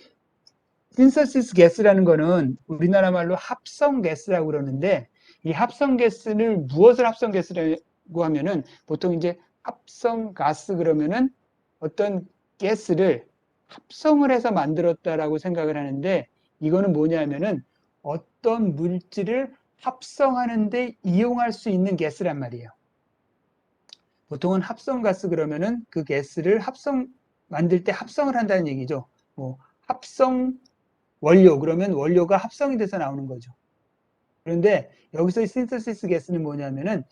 synthesis gas라는 거는 우리나라 말로 합성 가스라고 그러는데, 이 합성 가스를 무엇을 합성 가스라고 하면은 보통 이제 합성 가스 그러면은 어떤 가스를 합성을 해서 만들었다라고 생각을 하는데, 이거는 뭐냐면은 어떤 물질을 합성하는데 이용할 수 있는 가스란 말이에요. 보통은 합성 가스 그러면은 그 가스를 만들 때 합성을 한다는 얘기죠. 뭐 합성 원료 그러면 원료가 합성이 돼서 나오는 거죠. 그런데 여기서 신서시스 가스는 뭐냐면은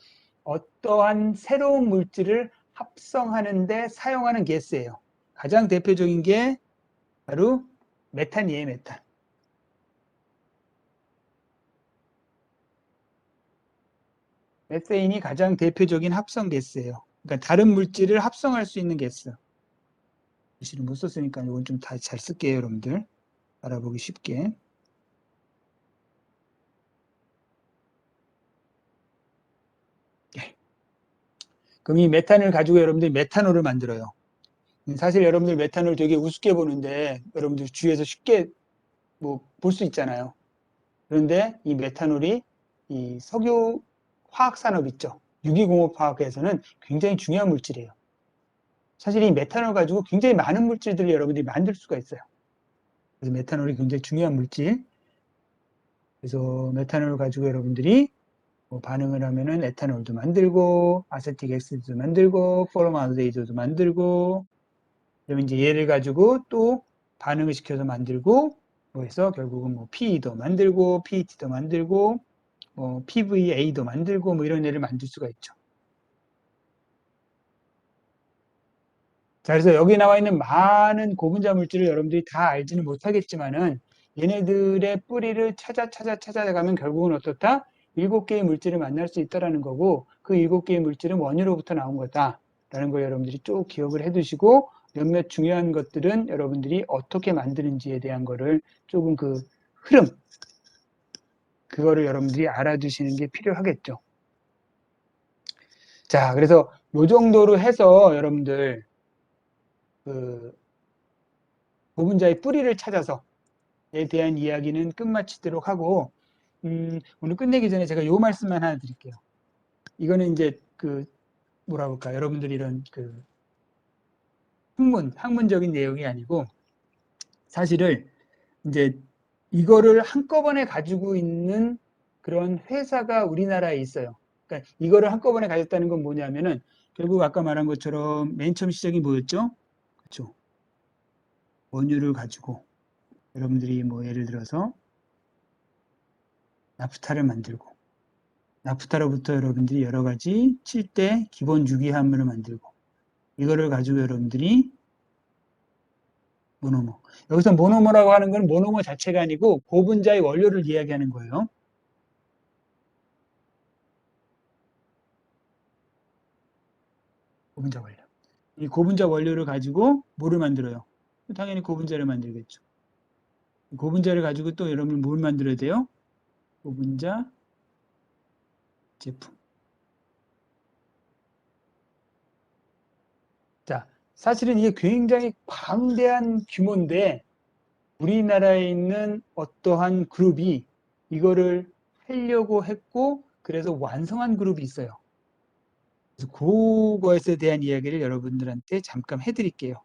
어떠한 새로운 물질을 합성하는데 사용하는 가스예요. 가장 대표적인 게 바로 메탄이에요, 메탄. 메세인이 가장 대표적인 합성 가스예요. 그러니까 다른 물질을 합성할 수 있는 가스. 글씨를 못 썼으니까 이건 좀 다 잘 쓸게요, 여러분들. 알아보기 쉽게. 그럼 이 메탄을 가지고 여러분들이 메탄올을 만들어요. 사실 여러분들 메탄올 되게 우습게 보는데 여러분들 주위에서 쉽게 뭐 볼 수 있잖아요. 그런데 이 메탄올이 이 석유 화학 산업 있죠. 유기공업 화학에서는 굉장히 중요한 물질이에요. 사실 이 메탄올 가지고 굉장히 많은 물질들을 여러분들이 만들 수가 있어요. 그래서 메탄올이 굉장히 중요한 물질. 그래서 메탄올 가지고 여러분들이 뭐 반응을 하면은 에탄올도 만들고 아세틱 엑시드도 만들고 포름알데히드도 만들고 그러면 이제 얘를 가지고 또 반응을 시켜서 만들고 뭐 해서 결국은 뭐 PE도 만들고 PET도 만들고 뭐 PVA도 만들고 뭐 이런 애를 만들 수가 있죠. 자, 그래서 여기 나와 있는 많은 고분자 물질을 여러분들이 다 알지는 못하겠지만은 얘네들의 뿌리를 찾아가면 결국은 어떻다? 7개의 물질을 만날 수 있다라는 거고 그 7개의 물질은 원유로부터 나온 거다라는 걸 여러분들이 쭉 기억을 해 두시고 몇몇 중요한 것들은 여러분들이 어떻게 만드는지에 대한 거를 조금 그 흐름 그거를 여러분들이 알아두시는 게 필요하겠죠. 자, 그래서 요 정도로 해서 여러분들 그 고분자의 뿌리를 찾아서에 대한 이야기는 끝마치도록 하고 오늘 끝내기 전에 제가 요 말씀만 하나 드릴게요. 이거는 이제 그 뭐라 그럴까 여러분들이 이런 그 학문적인 내용이 아니고 사실을 이제 이거를 한꺼번에 가지고 있는 그런 회사가 우리나라에 있어요. 그러니까 이거를 한꺼번에 가졌다는 건 뭐냐면은 결국 아까 말한 것처럼 맨 처음 시작이 뭐였죠? 그렇죠. 원유를 가지고 여러분들이 뭐 예를 들어서 나프타를 만들고 나프타로부터 여러분들이 여러 가지 7대 기본 유기화합물을 만들고 이거를 가지고 여러분들이 모노머. 여기서 모노머라고 하는 건 모노머 자체가 아니고 고분자의 원료를 이야기하는 거예요. 고분자 원료. 이 고분자 원료를 가지고 뭐를 만들어요? 당연히 고분자를 만들겠죠. 고분자를 가지고 또 여러분 뭘 만들어야 돼요? 고분자 제품. 자, 사실은 이게 굉장히 광대한 규모인데 우리나라에 있는 어떠한 그룹이 이거를 하려고 했고 그래서 완성한 그룹이 있어요. 그래서 그거에 대한 이야기를 여러분들한테 잠깐 해드릴게요.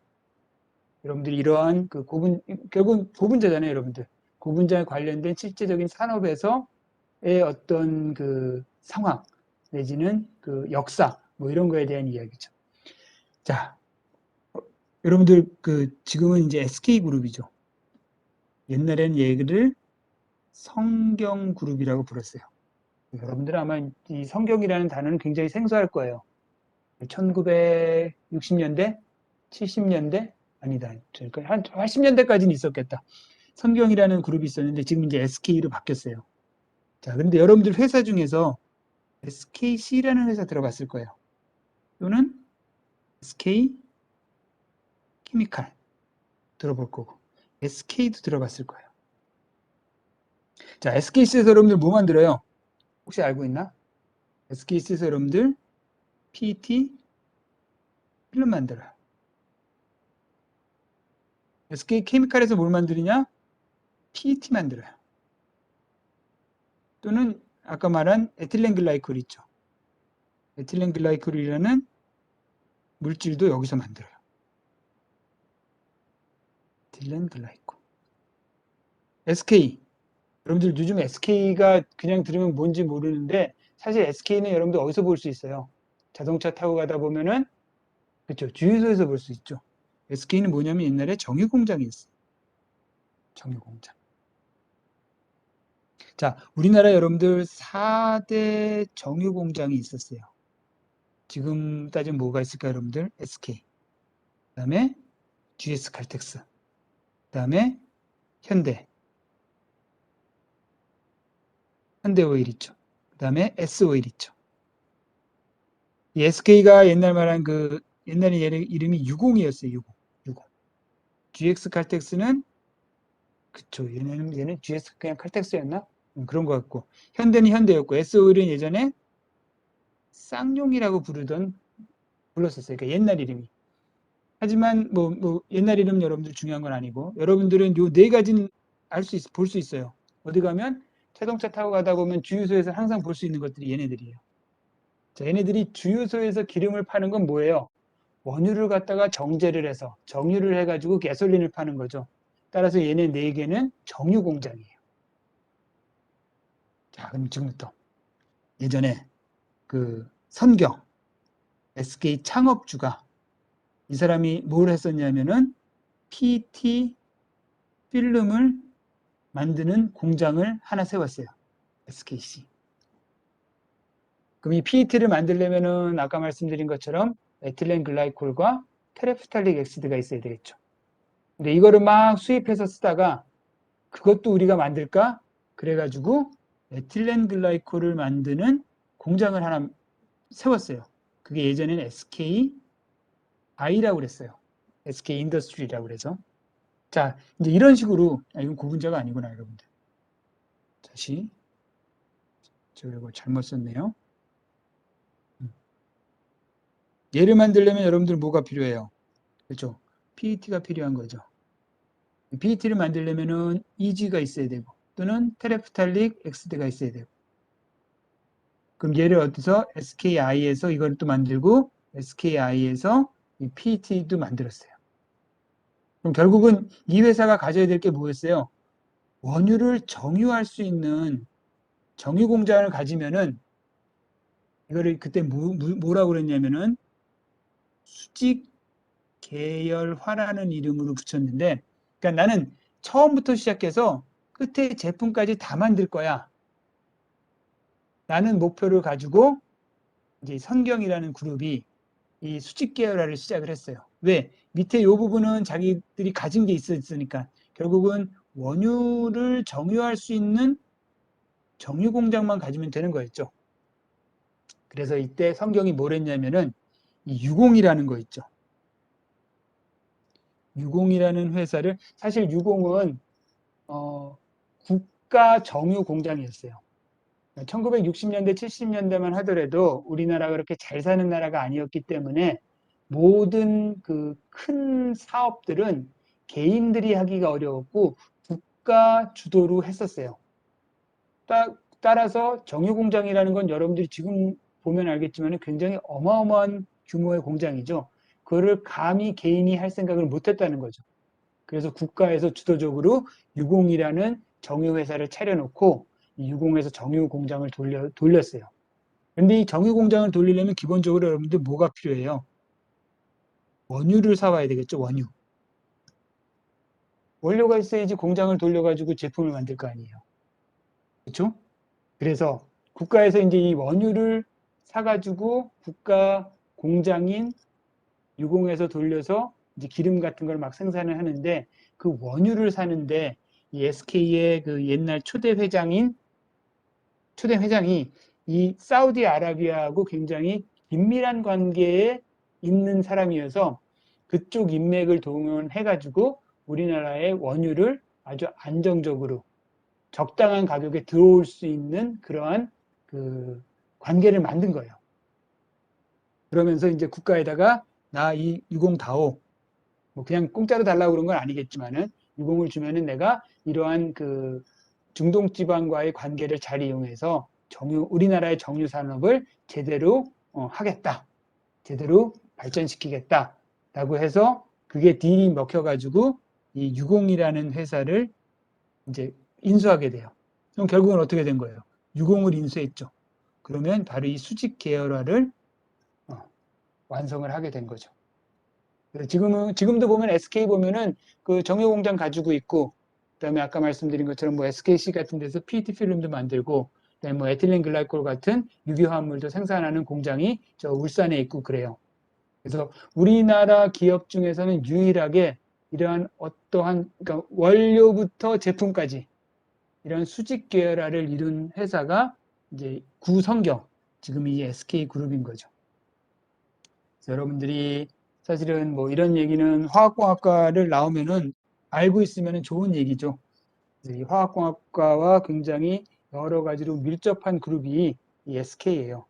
여러분들이 이러한 그 결국은 고분자잖아요, 여러분들. 고분자에 관련된 실제적인 산업에서의 어떤 그 상황, 내지는 그 역사, 뭐 이런 거에 대한 이야기죠. 자, 여러분들 그 지금은 이제 SK그룹이죠. 옛날에는 얘기를 성경그룹이라고 불렀어요. 여러분들 아마 이 성경이라는 단어는 굉장히 생소할 거예요. 1960년대 70년대? 아니다. 그러니까 한 80년대까지는 있었겠다. 선경이라는 그룹이 있었는데 지금 이제 SK로 바뀌었어요. 자, 그런데 여러분들 회사 중에서 SKC라는 회사 들어봤을 거예요. 또는 SK 케미칼 들어볼 거고 SK도 들어봤을 거예요. 자, SKC에서 여러분들 뭐 만들어요? 혹시 알고 있나? SKC에서 여러분들 PET 필름 만들어요. SK 케미칼에서 뭘 만드느냐? PET 만들어요. 또는 아까 말한 에틸렌 글라이콜 있죠. 에틸렌 글라이콜이라는 물질도 여기서 만들어요. 에틸렌 글라이콜. SK. 여러분들 요즘 SK가 그냥 들으면 뭔지 모르는데 사실 SK는 여러분들 어디서 볼 수 있어요? 자동차 타고 가다 보면은 그렇죠. 주유소에서 볼 수 있죠. SK는 뭐냐면 옛날에 정유 공장이 있어요. 정유 공장. 자, 우리나라 여러분들 4대 정유 공장이 있었어요. 지금 따지면 뭐가 있을까요, 여러분들? SK. 그다음에 GS 칼텍스. 그다음에 현대. 현대오일 있죠. 그다음에 S오일 있죠. 이 SK가 옛날 말한 그 옛날에 얘네 이름이 유공이었어요. 유공. GX 칼텍스는 그쵸. 얘는 GS 그냥 칼텍스였나? 그런 것 같고 현대는 현대였고 S오일은 예전에 쌍용이라고 불렀었어요. 그러니까 옛날 이름이. 하지만 뭐 옛날 이름 여러분들 중요한 건 아니고 여러분들은 요 네 가지는 볼 수 있어요. 어디 가면 자동차 타고 가다 보면 주유소에서 항상 볼 수 있는 것들이 얘네들이에요. 자, 얘네들이 주유소에서 기름을 파는 건 뭐예요? 원유를 갖다가 정제를 해서 정유를 해가지고 가솔린을 파는 거죠. 따라서 얘네 네 개는 정유 공장이에요. 자, 그럼 지금부터 예전에 그 선경 SK 창업주가 이 사람이 뭘 했었냐면은 PET 필름을 만드는 공장을 하나 세웠어요. SKC. 그럼 이 PET를 만들려면은 아까 말씀드린 것처럼 에틸렌 글라이콜과 테레프탈릭 엑시드가 있어야 되겠죠. 근데 이거를 막 수입해서 쓰다가 그것도 우리가 만들까? 그래가지고 에틸렌 글라이콜을 만드는 공장을 하나 세웠어요. 그게 예전에는 SKI라고 그랬어요. SK 인더스트리라고 그래서. 자, 이제 이런 식으로, 이건 구분자가 아니구나, 여러분들. 다시. 저 이거 잘못 썼네요. 얘를 만들려면 여러분들 뭐가 필요해요? 그렇죠? PET가 필요한 거죠. PET를 만들려면은 EG가 있어야 되고, 또는 테레프탈릭 엑스드가 있어야 되고. 그럼 얘를 어디서 SKI에서 이걸 또 만들고, SKI에서 이 PET도 만들었어요. 그럼 결국은 이 회사가 가져야 될 게 뭐였어요? 원유를 정유할 수 있는 정유 공장을 가지면은 이거를 그때 뭐라고 그랬냐면은 수직 계열화라는 이름으로 붙였는데, 그러니까 나는 처음부터 시작해서 끝에 제품까지 다 만들 거야. 라는 목표를 가지고 이제 선경이라는 그룹이 이 수직 계열화를 시작을 했어요. 왜? 밑에 이 부분은 자기들이 가진 게 있으니까 결국은 원유를 정유할 수 있는 정유 공장만 가지면 되는 거였죠. 그래서 이때 성경이 뭘 했냐면은 이 유공이라는 거 있죠. 유공이라는 회사를 사실 유공은 국가 정유 공장이었어요. 1960년대, 70년대만 하더라도 우리나라가 그렇게 잘 사는 나라가 아니었기 때문에 모든 그 큰 사업들은 개인들이 하기가 어려웠고 국가 주도로 했었어요. 따라서 정유공장이라는 건 여러분들이 지금 보면 알겠지만 굉장히 어마어마한 규모의 공장이죠. 그거를 감히 개인이 할 생각을 못했다는 거죠. 그래서 국가에서 주도적으로 유공이라는 정유회사를 차려놓고 유공에서 정유공장을 돌렸어요. 근데 이 정유공장을 돌리려면 기본적으로 여러분들 뭐가 필요해요? 원유를 사와야 되겠죠, 원유. 원료가 있어야지 공장을 돌려가지고 제품을 만들 거 아니에요. 그렇죠? 그래서 국가에서 이제 이 원유를 사가지고 국가 공장인 유공에서 돌려서 이제 기름 같은 걸 막 생산을 하는데 그 원유를 사는데 이 SK의 그 옛날 초대 회장이 이 사우디아라비아하고 굉장히 긴밀한 관계에 있는 사람이어서 그쪽 인맥을 동원해가지고 우리나라의 원유를 아주 안정적으로 적당한 가격에 들어올 수 있는 그러한 그 관계를 만든 거예요. 그러면서 이제 국가에다가 나 이 유공다오, 뭐 그냥 공짜로 달라고 그런 건 아니겠지만은 유공을 주면은 내가 이러한 그 중동 지방과의 관계를 잘 이용해서 우리나라의 정유 산업을 제대로 하겠다, 제대로 발전시키겠다라고 해서 그게 딜이 먹혀가지고 이 유공이라는 회사를 이제 인수하게 돼요. 그럼 결국은 어떻게 된 거예요? 유공을 인수했죠. 그러면 바로 이 수직 계열화를 완성을 하게 된 거죠. 지금도 보면 SK 보면은 그 정유 공장 가지고 있고, 그다음에 아까 말씀드린 것처럼 뭐 SKC 같은 데서 PET 필름도 만들고, 그다음에 뭐 에틸렌 글라이콜 같은 유기화합물도 생산하는 공장이 저 울산에 있고 그래요. 그래서 우리나라 기업 중에서는 유일하게 이러한 어떠한 그러니까 원료부터 제품까지 이런 수직 계열화를 이룬 회사가 이제 구성경, 지금 이 SK 그룹인 거죠. 여러분들이 사실은 뭐 이런 얘기는 화학공학과를 나오면은 알고 있으면 좋은 얘기죠. 이 화학공학과와 굉장히 여러 가지로 밀접한 그룹이 이 SK예요.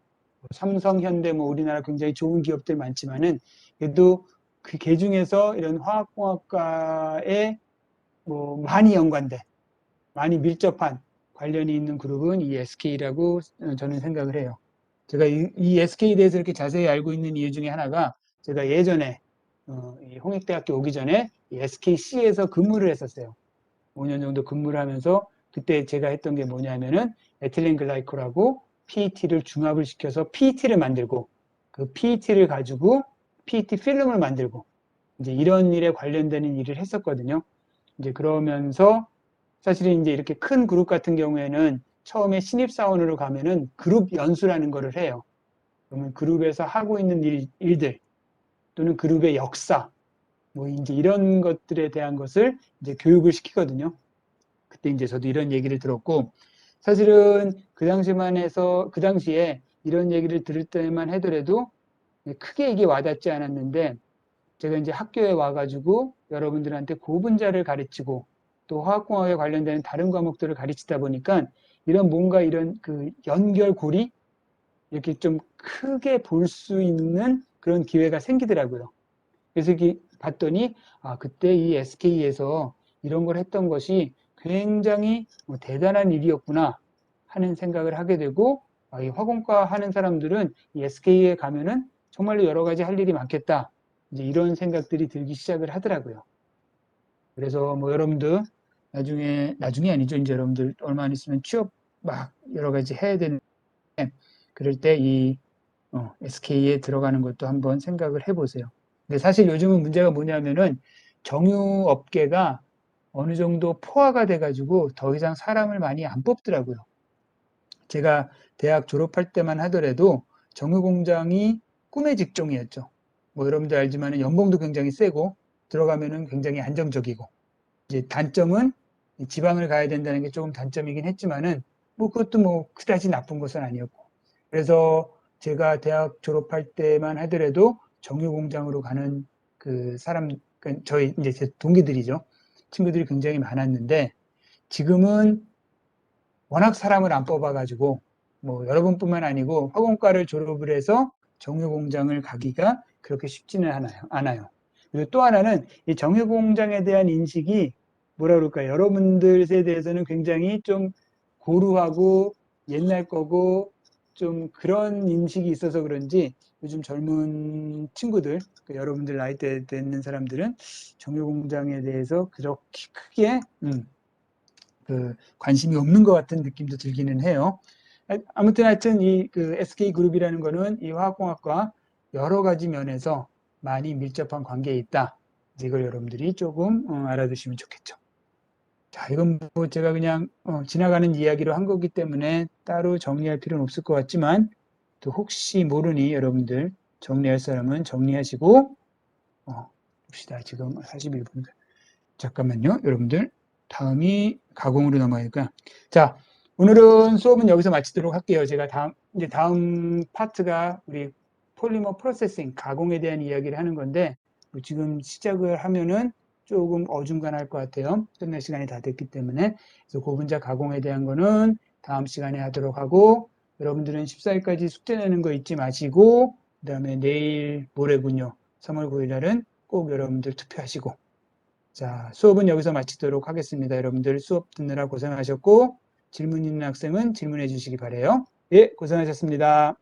삼성, 현대, 뭐 우리나라 굉장히 좋은 기업들 많지만은 그래도 그 중에서 이런 화학공학과에 뭐 많이 연관된, 많이 밀접한 관련이 있는 그룹은 이 SK라고 저는 생각을 해요. 제가 이 SK에 대해서 이렇게 자세히 알고 있는 이유 중에 하나가 제가 예전에 이 홍익대학교 오기 전에 이 SKC에서 근무를 했었어요. 5년 정도 근무를 하면서 그때 제가 했던 게 뭐냐면은 에틸렌 글라이콜하고 PET를 중합을 시켜서 PET를 만들고 그 PET를 가지고 PET 필름을 만들고 이제 이런 일에 관련되는 일을 했었거든요. 이제 그러면서 사실은 이제 이렇게 큰 그룹 같은 경우에는 처음에 신입사원으로 가면은 그룹 연수라는 거를 해요. 그러면 그룹에서 하고 있는 일들 또는 그룹의 역사 뭐 이제 이런 것들에 대한 것을 이제 교육을 시키거든요. 그때 이제 저도 이런 얘기를 들었고 사실은 그 당시에 이런 얘기를 들을 때만 하더라도 크게 이게 와닿지 않았는데 제가 이제 학교에 와가지고 여러분들한테 고분자를 가르치고 또 화학공학에 관련되는 다른 과목들을 가르치다 보니까 뭔가 이런 그 연결고리 이렇게 좀 크게 볼 수 있는 그런 기회가 생기더라고요. 그래서 봤더니 그때 이 SK에서 이런 걸 했던 것이 굉장히 대단한 일이었구나 하는 생각을 하게 되고 이 화공과 하는 사람들은 이 SK에 가면은 정말로 여러 가지 할 일이 많겠다. 이제 이런 생각들이 들기 시작을 하더라고요. 그래서 뭐 여러분들 나중에 아니죠. 이제 여러분들 얼마 안 있으면 취업 막 여러 가지 해야 되는데 그럴 때 이 SK에 들어가는 것도 한번 생각을 해보세요. 근데 사실 요즘은 문제가 뭐냐면은 정유업계가 어느 정도 포화가 돼가지고 더 이상 사람을 많이 안 뽑더라고요. 제가 대학 졸업할 때만 하더라도 정유공장이 꿈의 직종이었죠. 뭐 여러분들 알지만 연봉도 굉장히 세고 들어가면은 굉장히 안정적이고 이제 단점은 지방을 가야 된다는 게 조금 단점이긴 했지만은 뭐 그것도 뭐 그다지 나쁜 것은 아니었고 그래서 제가 대학 졸업할 때만 하더라도 정유공장으로 가는 그 사람 그러니까 저희 이제 제 동기들이죠 친구들이 굉장히 많았는데 지금은 워낙 사람을 안 뽑아가지고 뭐 여러분뿐만 아니고 화공과를 졸업을 해서 정유공장을 가기가 그렇게 쉽지는 않아요. 그리고 또 하나는 이 정유공장에 대한 인식이 뭐라 그럴까요? 여러분들 세대에서는 굉장히 좀 고루하고 옛날 거고 좀 그런 인식이 있어서 그런지 요즘 젊은 친구들, 여러분들 나이대 되는 사람들은 정유공장에 대해서 그렇게 크게 그 관심이 없는 것 같은 느낌도 들기는 해요. 아무튼 하여튼 그 SK 그룹이라는 거는 이 화학공학과 여러 가지 면에서 많이 밀접한 관계에 있다. 이걸 여러분들이 조금 알아두시면 좋겠죠. 자, 이건 뭐 제가 그냥 지나가는 이야기로 한 거기 때문에 따로 정리할 필요는 없을 것 같지만 또 혹시 모르니 여러분들 정리할 사람은 정리하시고 봅시다. 지금 41분. 잠깐만요. 여러분들. 다음이 가공으로 넘어가니까. 자, 오늘은 수업은 여기서 마치도록 할게요. 제가 다음 파트가 우리 폴리머 프로세싱, 가공에 대한 이야기를 하는 건데, 지금 시작을 하면은 조금 어중간할 것 같아요. 끝날 시간이 다 됐기 때문에. 그래서 고분자 가공에 대한 거는 다음 시간에 하도록 하고, 여러분들은 14일까지 숙제 내는 거 잊지 마시고, 그 다음에 내일 모레군요. 3월 9일 날은 꼭 여러분들 투표하시고. 자, 수업은 여기서 마치도록 하겠습니다. 여러분들 수업 듣느라 고생하셨고, 질문 있는 학생은 질문해 주시기 바래요. 예, 고생하셨습니다.